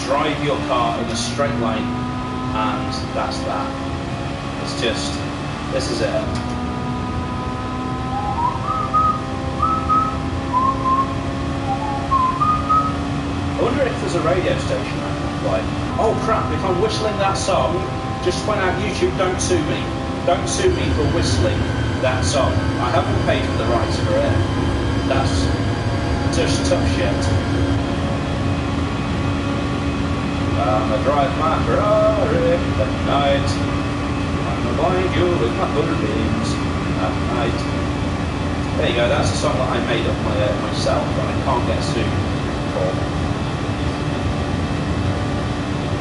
A: drive your car in a straight line, and that's that. It's just, this is it. I wonder if there's a radio station I can play. Oh crap, if I'm whistling that song, just point out YouTube, don't sue me. Don't sue me for whistling that song. I haven't paid for the rights for it. That's just tough shit. I drive my Ferrari at night. I'm blind you with my butter beams at night. There you go, that's a song that I made up myself, but I can't get sued for.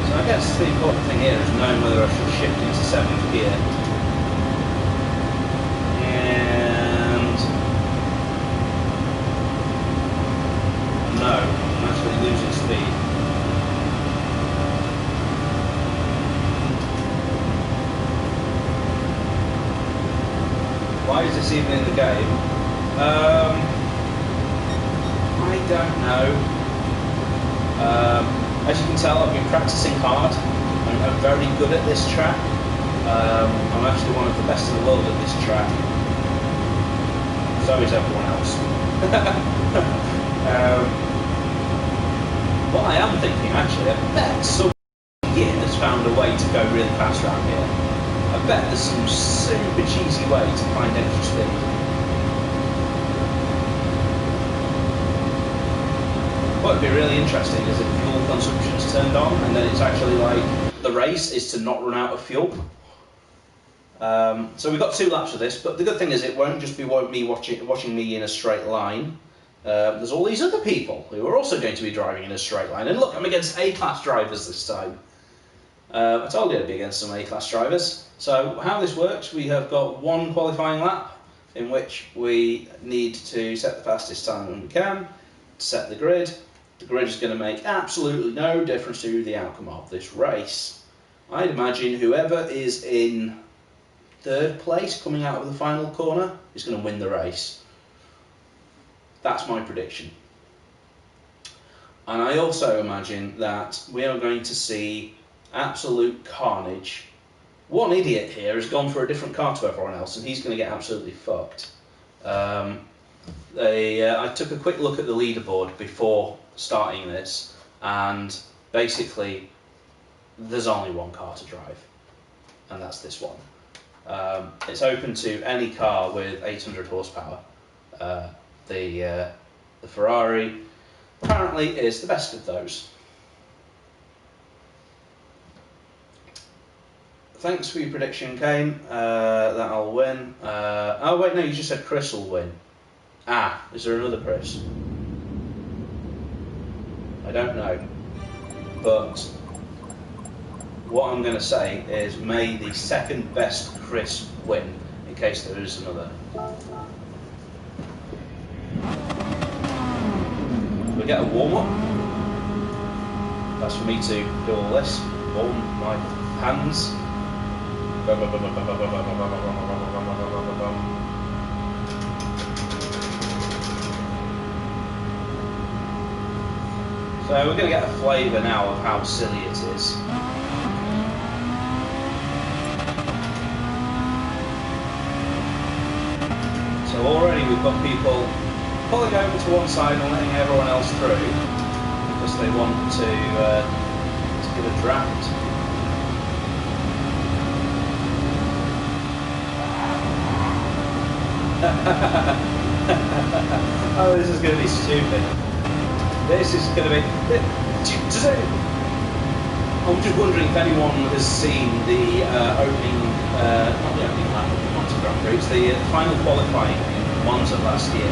A: So I guess the important thing here is knowing whether I should shift into 7th gear. And no, I'm actually losing speed. Why is this even in the game? I don't know. As you can tell, I've been practicing hard. I'm very good at this track. I'm actually one of the best in the world at this track. So is everyone else. What I am thinking, actually, I bet some idiot has found a way to go really fast around here. I bet there's some super cheesy way to find extra speed. What would be really interesting is if fuel consumption is turned on and then it's actually like the race is to not run out of fuel. So we've got 2 laps of this, but the good thing is it won't just be me watching me in a straight line. There's all these other people who are also going to be driving in a straight line. And look, I'm against A-class drivers this time. I told you I'd be against some A-class drivers. So how this works, we have got 1 qualifying lap in which we need to set the fastest time when we can, set the grid. The grid is going to make absolutely no difference to the outcome of this race. I'd imagine whoever is in 3rd place coming out of the final corner is going to win the race. That's my prediction. And I also imagine that we are going to see absolute carnage. One idiot here has gone for a different car to everyone else and he's going to get absolutely fucked. I took a quick look at the leaderboard before starting this, and basically there's only 1 car to drive, and that's this one. It's open to any car with 800 horsepower. The Ferrari apparently is the best of those. Thanks for your prediction, Kane. That I'll win. Oh wait, no, you just said Chris will win. Ah, is there another Chris? I don't know. But what I'm going to say is may the 2nd best Chris win, in case there is another. We get a warm-up. That's for me to do all this. Warm my hands. So we're going to get a flavour now of how silly it is. So already we've got people pulling over to one side and letting everyone else through because they want to give a draft. Oh, this is going to be stupid. This is going to be... I'm just wondering if anyone has seen the opening... not the opening lap of the Monza Grand Prix, it's the final qualifying in Monza last year,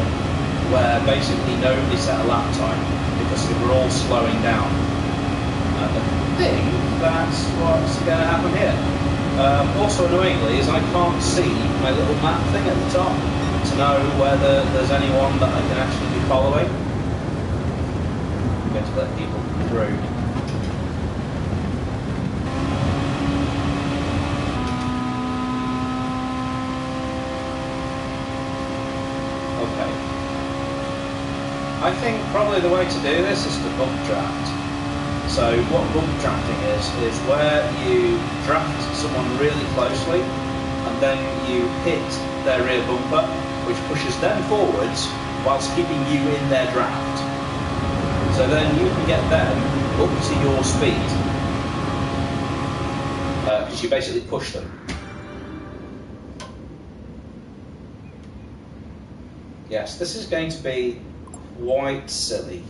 A: where basically nobody set a lap time because they were all slowing down. I think that's what's going to happen here. Also annoyingly is I can't see my little map thing at the top to know whether there's anyone that I can actually be following. I'm going to let people through. Okay. I think probably the way to do this is to bump draft. So what bump drafting is where you draft someone really closely and then you hit their rear bumper, which pushes them forwards whilst keeping you in their draft. So then you can get them up to your speed because you basically push them. Yes, this is going to be quite silly.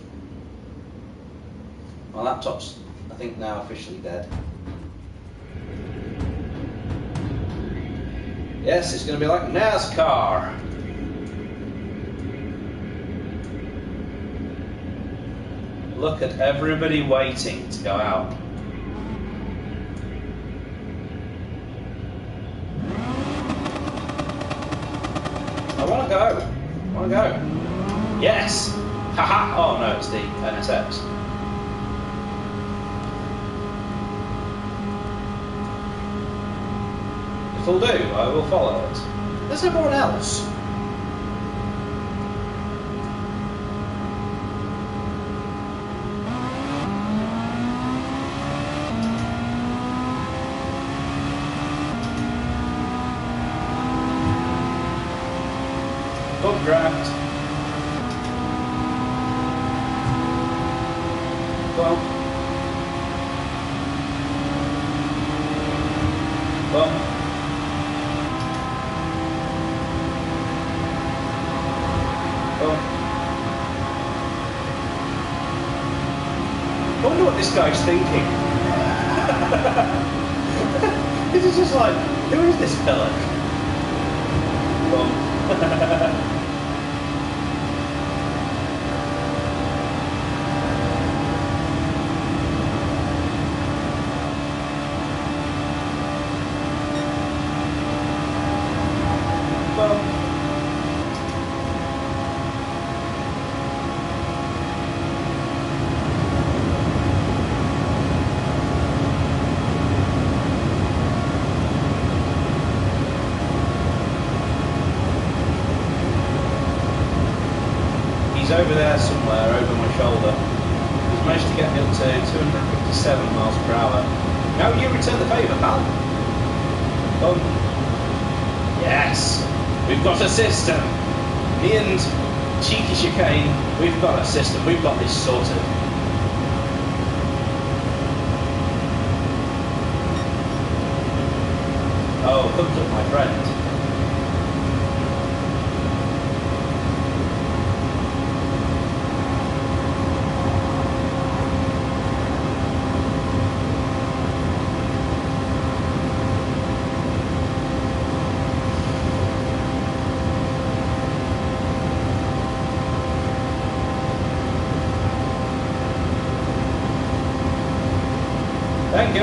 A: My laptop's, I think, now officially dead. Yes, it's going to be like NASCAR. Look at everybody waiting to go out. I want to go. I want to go. Yes! Haha! Oh no, it's the NSX. If it'll do, I will follow it. There's everyone else. Updraft. Well. Well. Well. I wonder what this guy's thinking. This is just like, who is this fella? Well. Over there somewhere, over my shoulder. He's managed to get me up to 257 miles per hour. Now you return the favour, pal. Yes, we've got a system. Me and Cheeky Chicane, we've got a system. We've got this sorted. Oh, hooked up my friend. Thank you.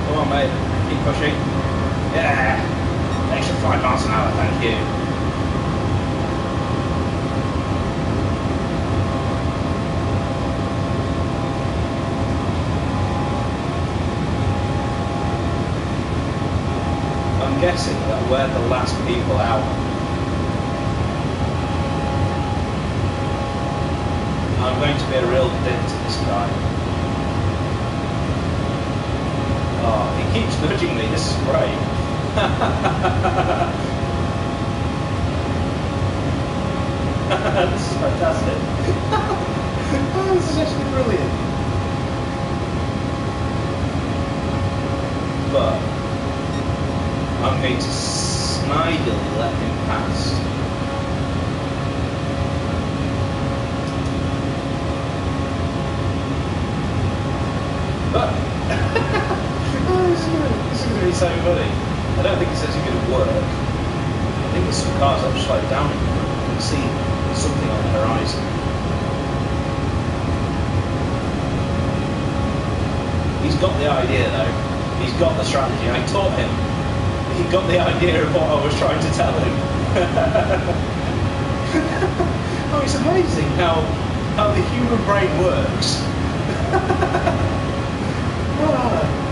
A: Come on, mate. Keep pushing. Yeah. Extra 5 miles an hour, thank you. I'm guessing that we're the last people out. I'm going to be a real dick to this guy. Oh, he keeps nudging me, this is great. This is fantastic. Oh, this is actually brilliant. But I'm going to snidely let him pass. But oh, this is going to be so funny. I don't think it's actually going to work. I think there's some cars that have slowed down. You can see something on the horizon. He's got the idea though. He's got the strategy. I taught him. He got the idea of what I was trying to tell him. Oh, it's amazing how the human brain works.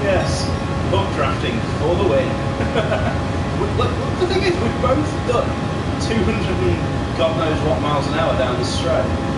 A: Yes, updrafting for the win. Look, the thing is, we've both done 200 and God knows what miles an hour down the straight.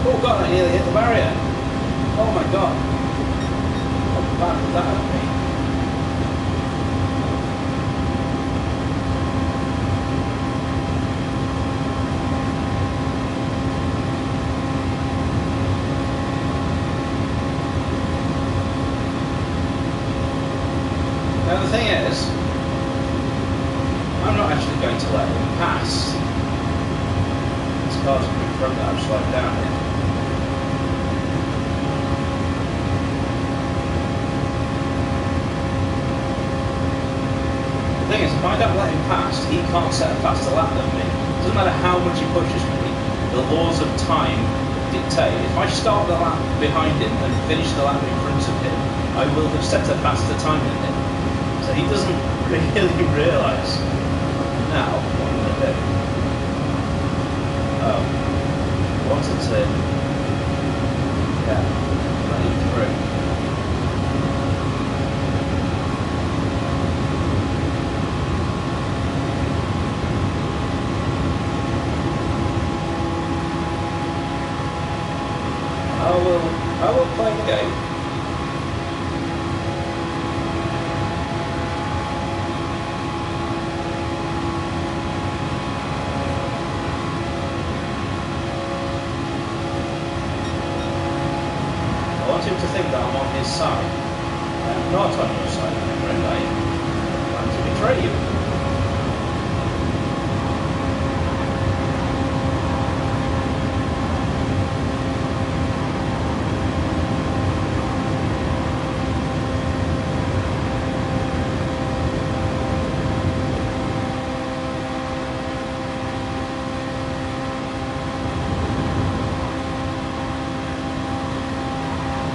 A: Oh god, I nearly hit the barrier. Oh my god. How bad would that have been? Now the thing is, I'm not actually going to let him pass. This car's in front that I've slowed down in. thing is, if I don't let him past, he can't set a faster lap than me. It doesn't matter how much he pushes me, the laws of time dictate. If I start the lap behind him and finish the lap in front of him, I will have set a faster time than him. So he doesn't really realise. Now, what I'm going to do? Oh, I wanted to, yeah, let him through. I will play the game. I want him to think that I'm on his side. I'm not on your side, my friend. I plan to betray you.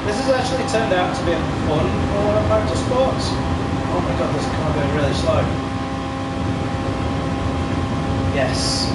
A: This has actually turned out to be a fun for motorsports. Oh my god, this car going really slow. Yes.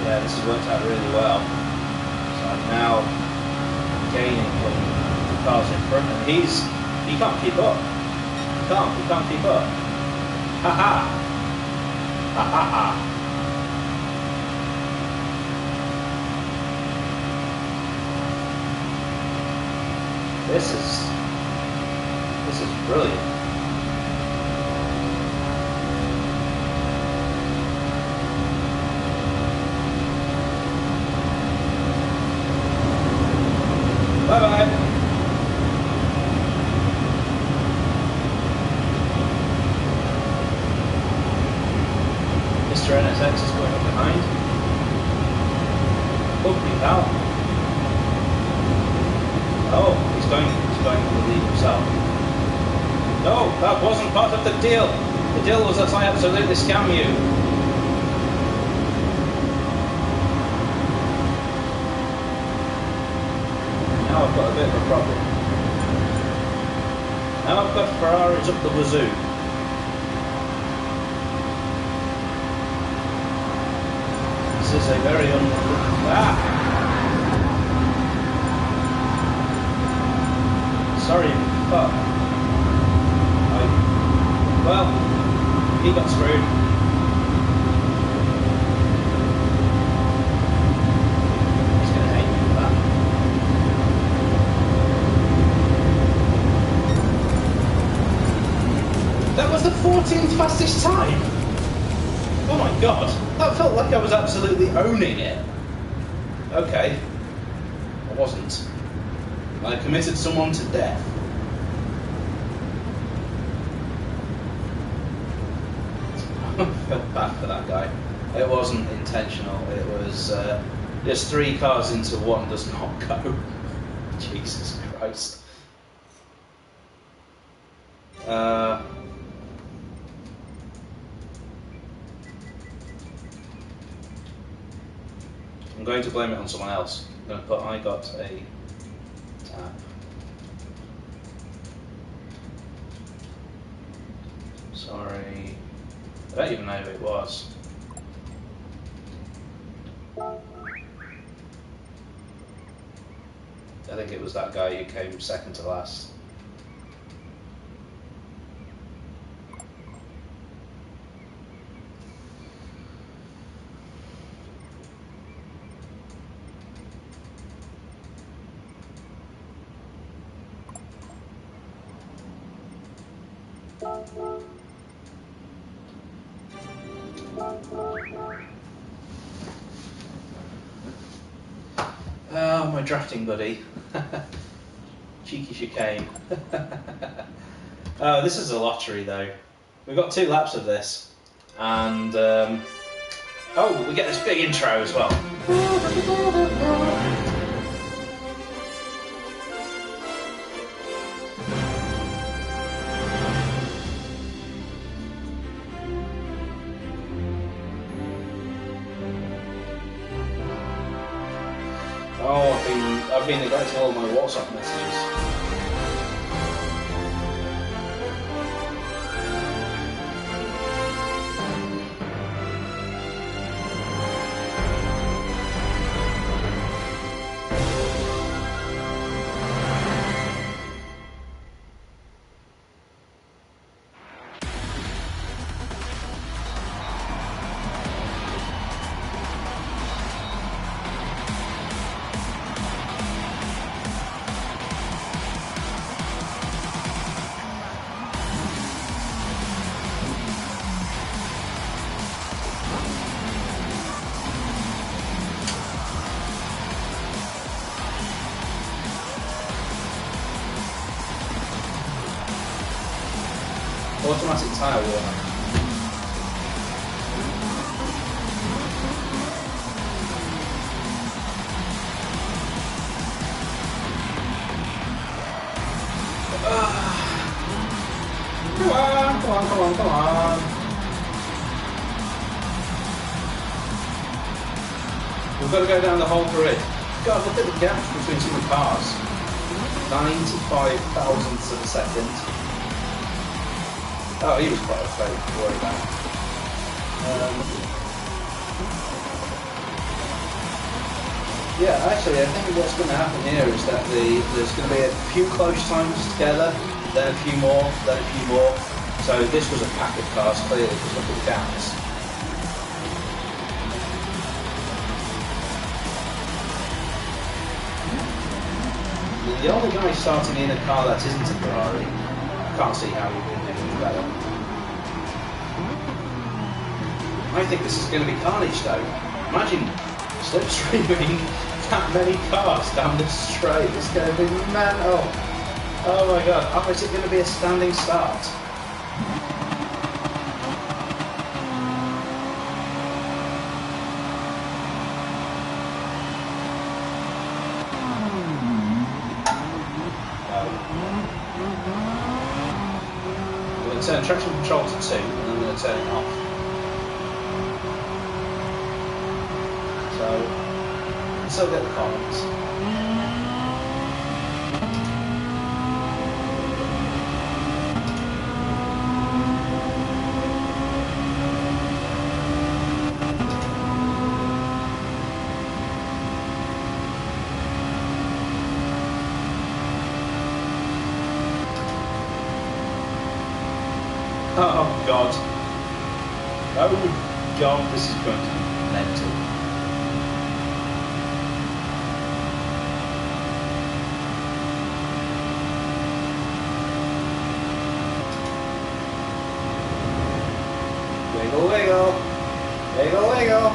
A: Yeah, this has worked out really well. So I'm now gaining from the cars in front, and he can't keep up. He can't keep up. Ha ha! Ha ha ha! This is brilliant. Bye-bye. Mr. NSX is going up behind. Holy cow. Oh, he's going to the lead himself. No, that wasn't part of the deal. The deal was that I absolutely scam you. Now I've got a bit of a problem. Now I've got Ferraris up the wazoo. This is a very Sorry, fuck. Well, he got screwed. That was the 14th fastest time! Oh my god, that felt like I was absolutely owning it. Okay, I wasn't. I committed someone to death. I feel bad for that guy. It wasn't intentional, it was just 3 cars into one does not go. Jesus Christ. I'm going to blame it on someone else. I'm going to put I got a tap. Sorry. I don't even know who it was. I think it was that guy who came second to last. Oh, my drafting buddy. Cheeky chicane. Oh, this is a lottery though. We've got 2 laps of this. And, oh, we get this big intro as well. Oh, I've been neglecting all of my WhatsApp messages. Automatic tyre warner. Come on, come on, come on, come on. We've got to go down the whole grid. God, look at the gap between some of the cars. 95 thousandths of a second. Oh, he was quite afraid to worry about. Yeah, actually, I think what's going to happen here is that there's going to be a few close times together, then a few more, then a few more. So this was a pack of cars, clearly, because look at the gaps. The only guy starting in a car that isn't a Ferrari, I can't see how he would make it better. I think this is going to be carnage though. Imagine slipstreaming that many cars down this straight. It's going to be mental. Oh my god. Oh, is it going to be a standing start? I'm going to turn traction control to 2 and then I'm going to turn it off. So, still get the comments. Oh god. Oh god, this is going to be mental. Wiggle, wiggle. Wiggle, wiggle.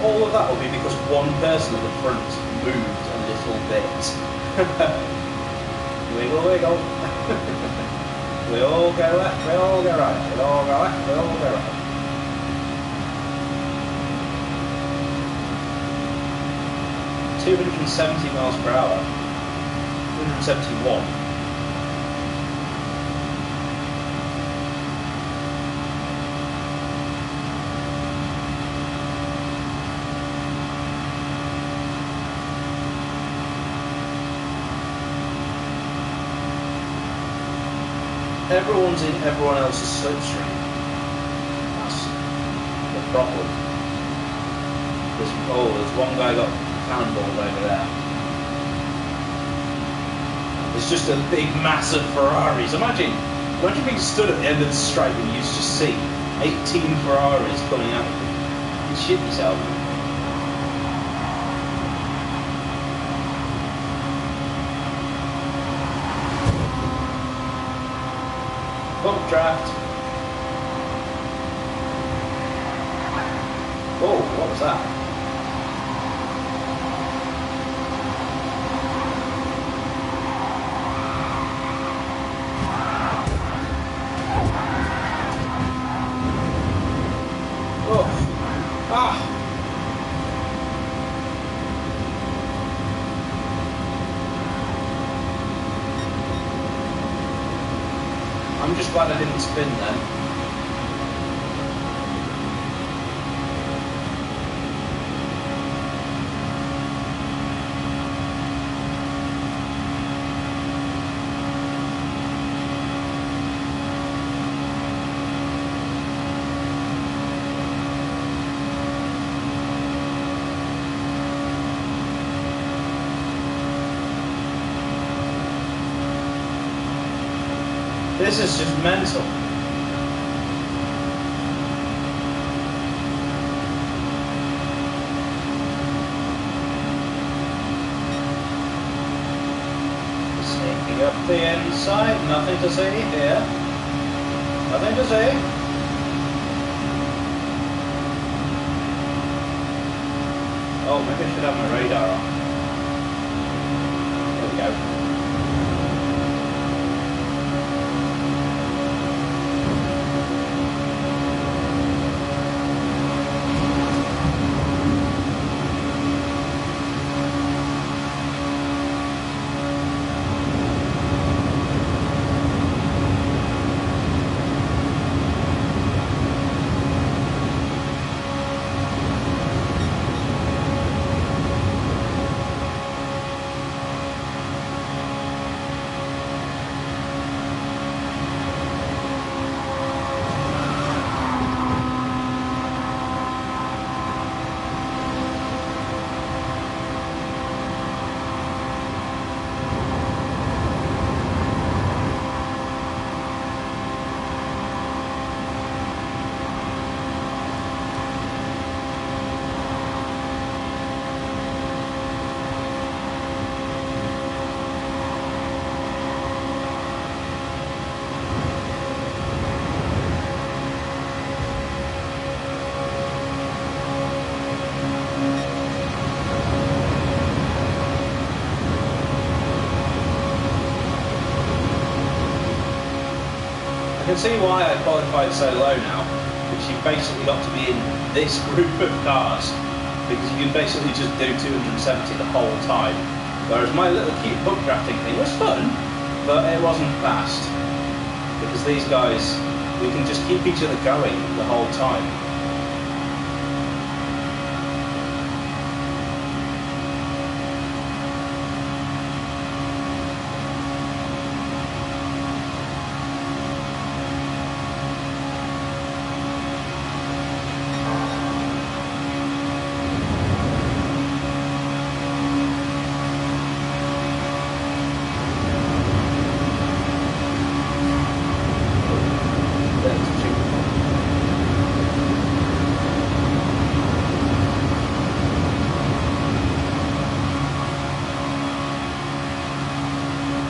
A: All of that will be because one person at the front moved a little bit. Wiggle, wiggle. We all go left, we all go right. We all go left, we all go right. $270 miles per hour. 171. Everyone's in everyone else's slipstream. That's the problem. There's one guy got cannonballed over there. There's just a big mass of Ferraris. Imagine being stood at the end of the straight and you just see 18 Ferraris coming at you. You shit yourself. draft. Whoa, what was that? Oh, ah! I'm just glad I didn't spin then. This is just mental. Sneaking up the inside, nothing to see here. Nothing to see. Oh, maybe I should have my radar on. Here we go. I can see why I qualified so low now, because you've basically got to be in this group of cars, because you can basically just do 270 the whole time. Whereas my little cute bug drafting thing was fun, but it wasn't fast. Because these guys, we can just keep each other going the whole time.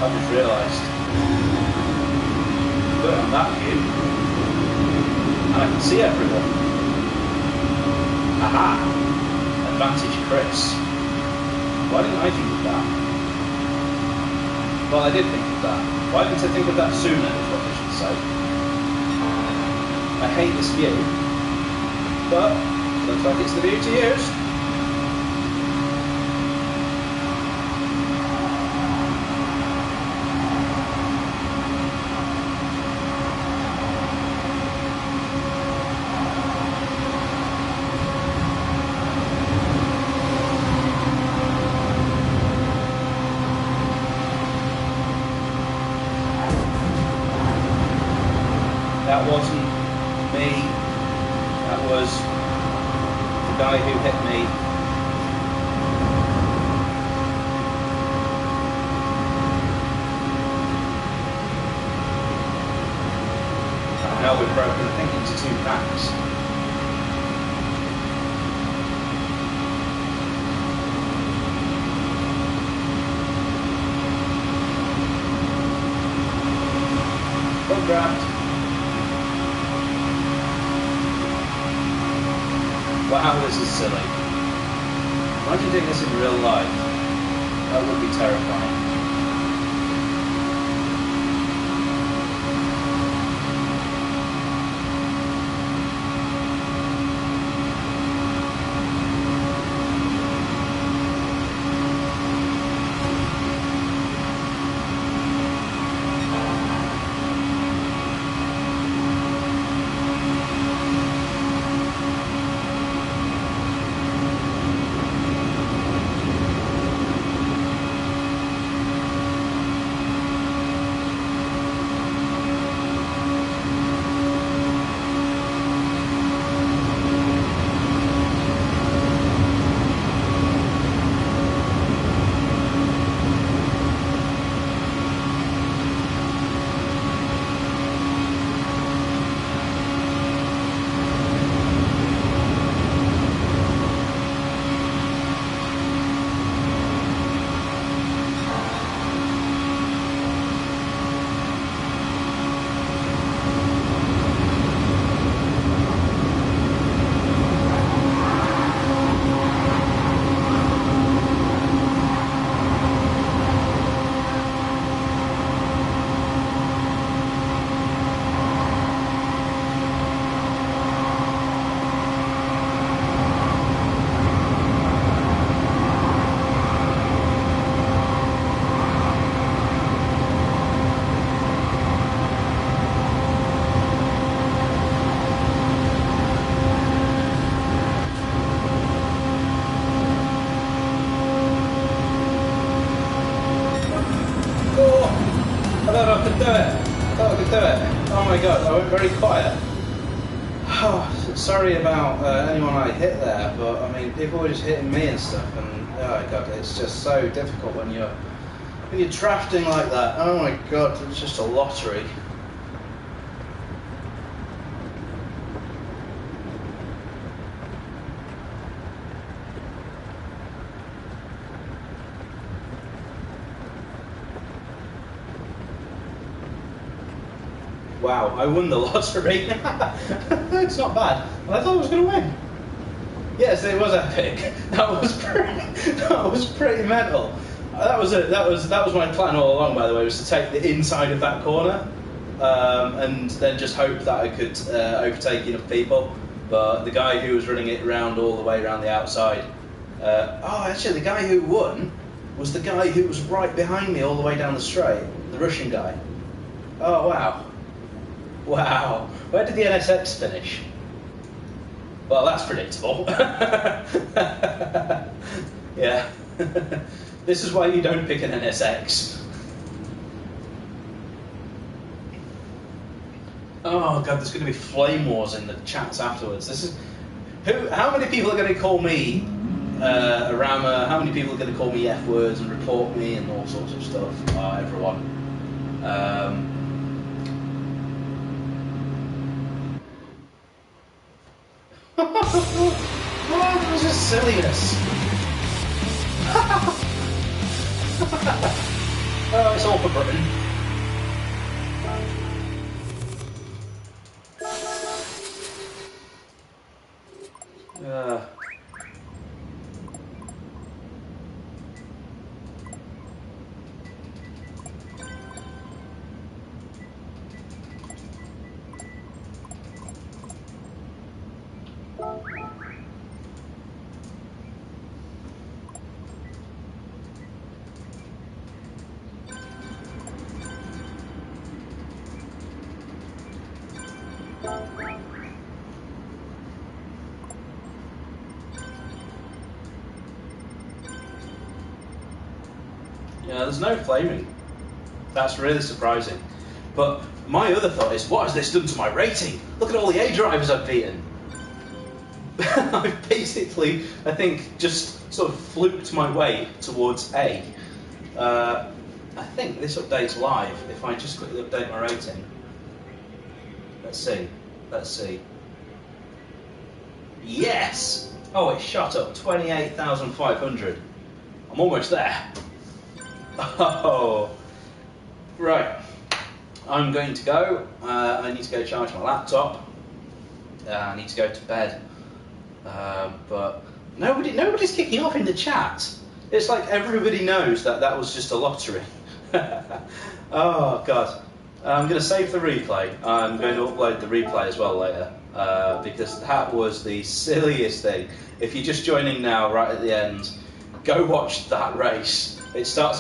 A: I just realised that on that view, and I can see everyone. Aha! Advantage Chris. Why didn't I think of that? Well, I did think of that. Why didn't I think of that sooner, is what I should say. I hate this view, but looks like it's the view to use. That wasn't me, that was the guy who hit me. And now we've broken, I think, into 2 packs. Bug draft. Wow, this is silly. Imagine doing this in real life. That would be terrifying. I thought I could do it. I thought I could do it. Oh my god, I went very quiet. Oh, sorry about anyone I hit there, but I mean, people were just hitting me and stuff, and oh god, it's just so difficult when you're drafting like that. Oh my god, it's just a lottery. Wow, I won the lottery. It's not bad. I thought I was going to win. Yes, it was epic. That was pretty mental. That was my plan all along, by the way, was to take the inside of that corner, and then just hope that I could overtake enough people. But the guy who was running it around all the way around the outside. Actually, the guy who won was the guy who was right behind me all the way down the straight, the Russian guy. Oh wow. Wow, where did the NSX finish? Well, that's predictable. Yeah. This is why you don't pick an NSX. Oh god, there's going to be flame wars in the chats afterwards. How many people are going to call me a rammer? How many people are going to call me F words and report me and all sorts of stuff? Oh, everyone. Oh, this is silliness. Oh, it's all for Britain. Yeah, there's no flaming. That's really surprising. But my other thought is, what has this done to my rating? Look at all the A drivers I've beaten. I've basically, I think, just sort of fluked my way towards A. I think this update's live. If I just quickly update my rating. Let's see. Yes! Oh, it shot up 28,500. I'm almost there. Oh, right. I'm going to go. I need to go charge my laptop. I need to go to bed. But nobody's kicking off in the chat. It's like everybody knows that that was just a lottery. Oh god. I'm going to save the replay. I'm going to upload the replay as well later, because that was the silliest thing. If you're just joining now, right at the end, go watch that race. It starts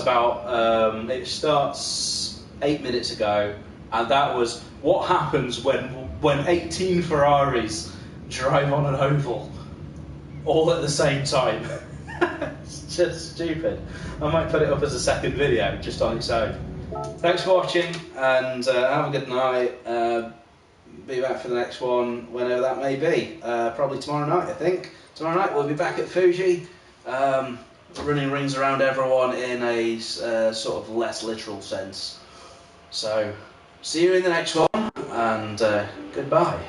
A: 8 minutes ago, and that was what happens when 18 Ferraris drive on an oval all at the same time. It's just stupid. I might put it up as a second video just on its own. Thanks for watching, and have a good night. Be back for the next one whenever that may be. Probably tomorrow night, I think. Tomorrow night we'll be back at Fuji, running rings around everyone in a sort of less literal sense. So, see you in the next one, and goodbye.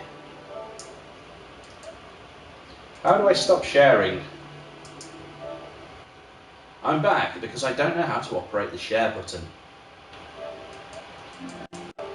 A: How do I stop sharing? I'm back because I don't know how to operate the share button.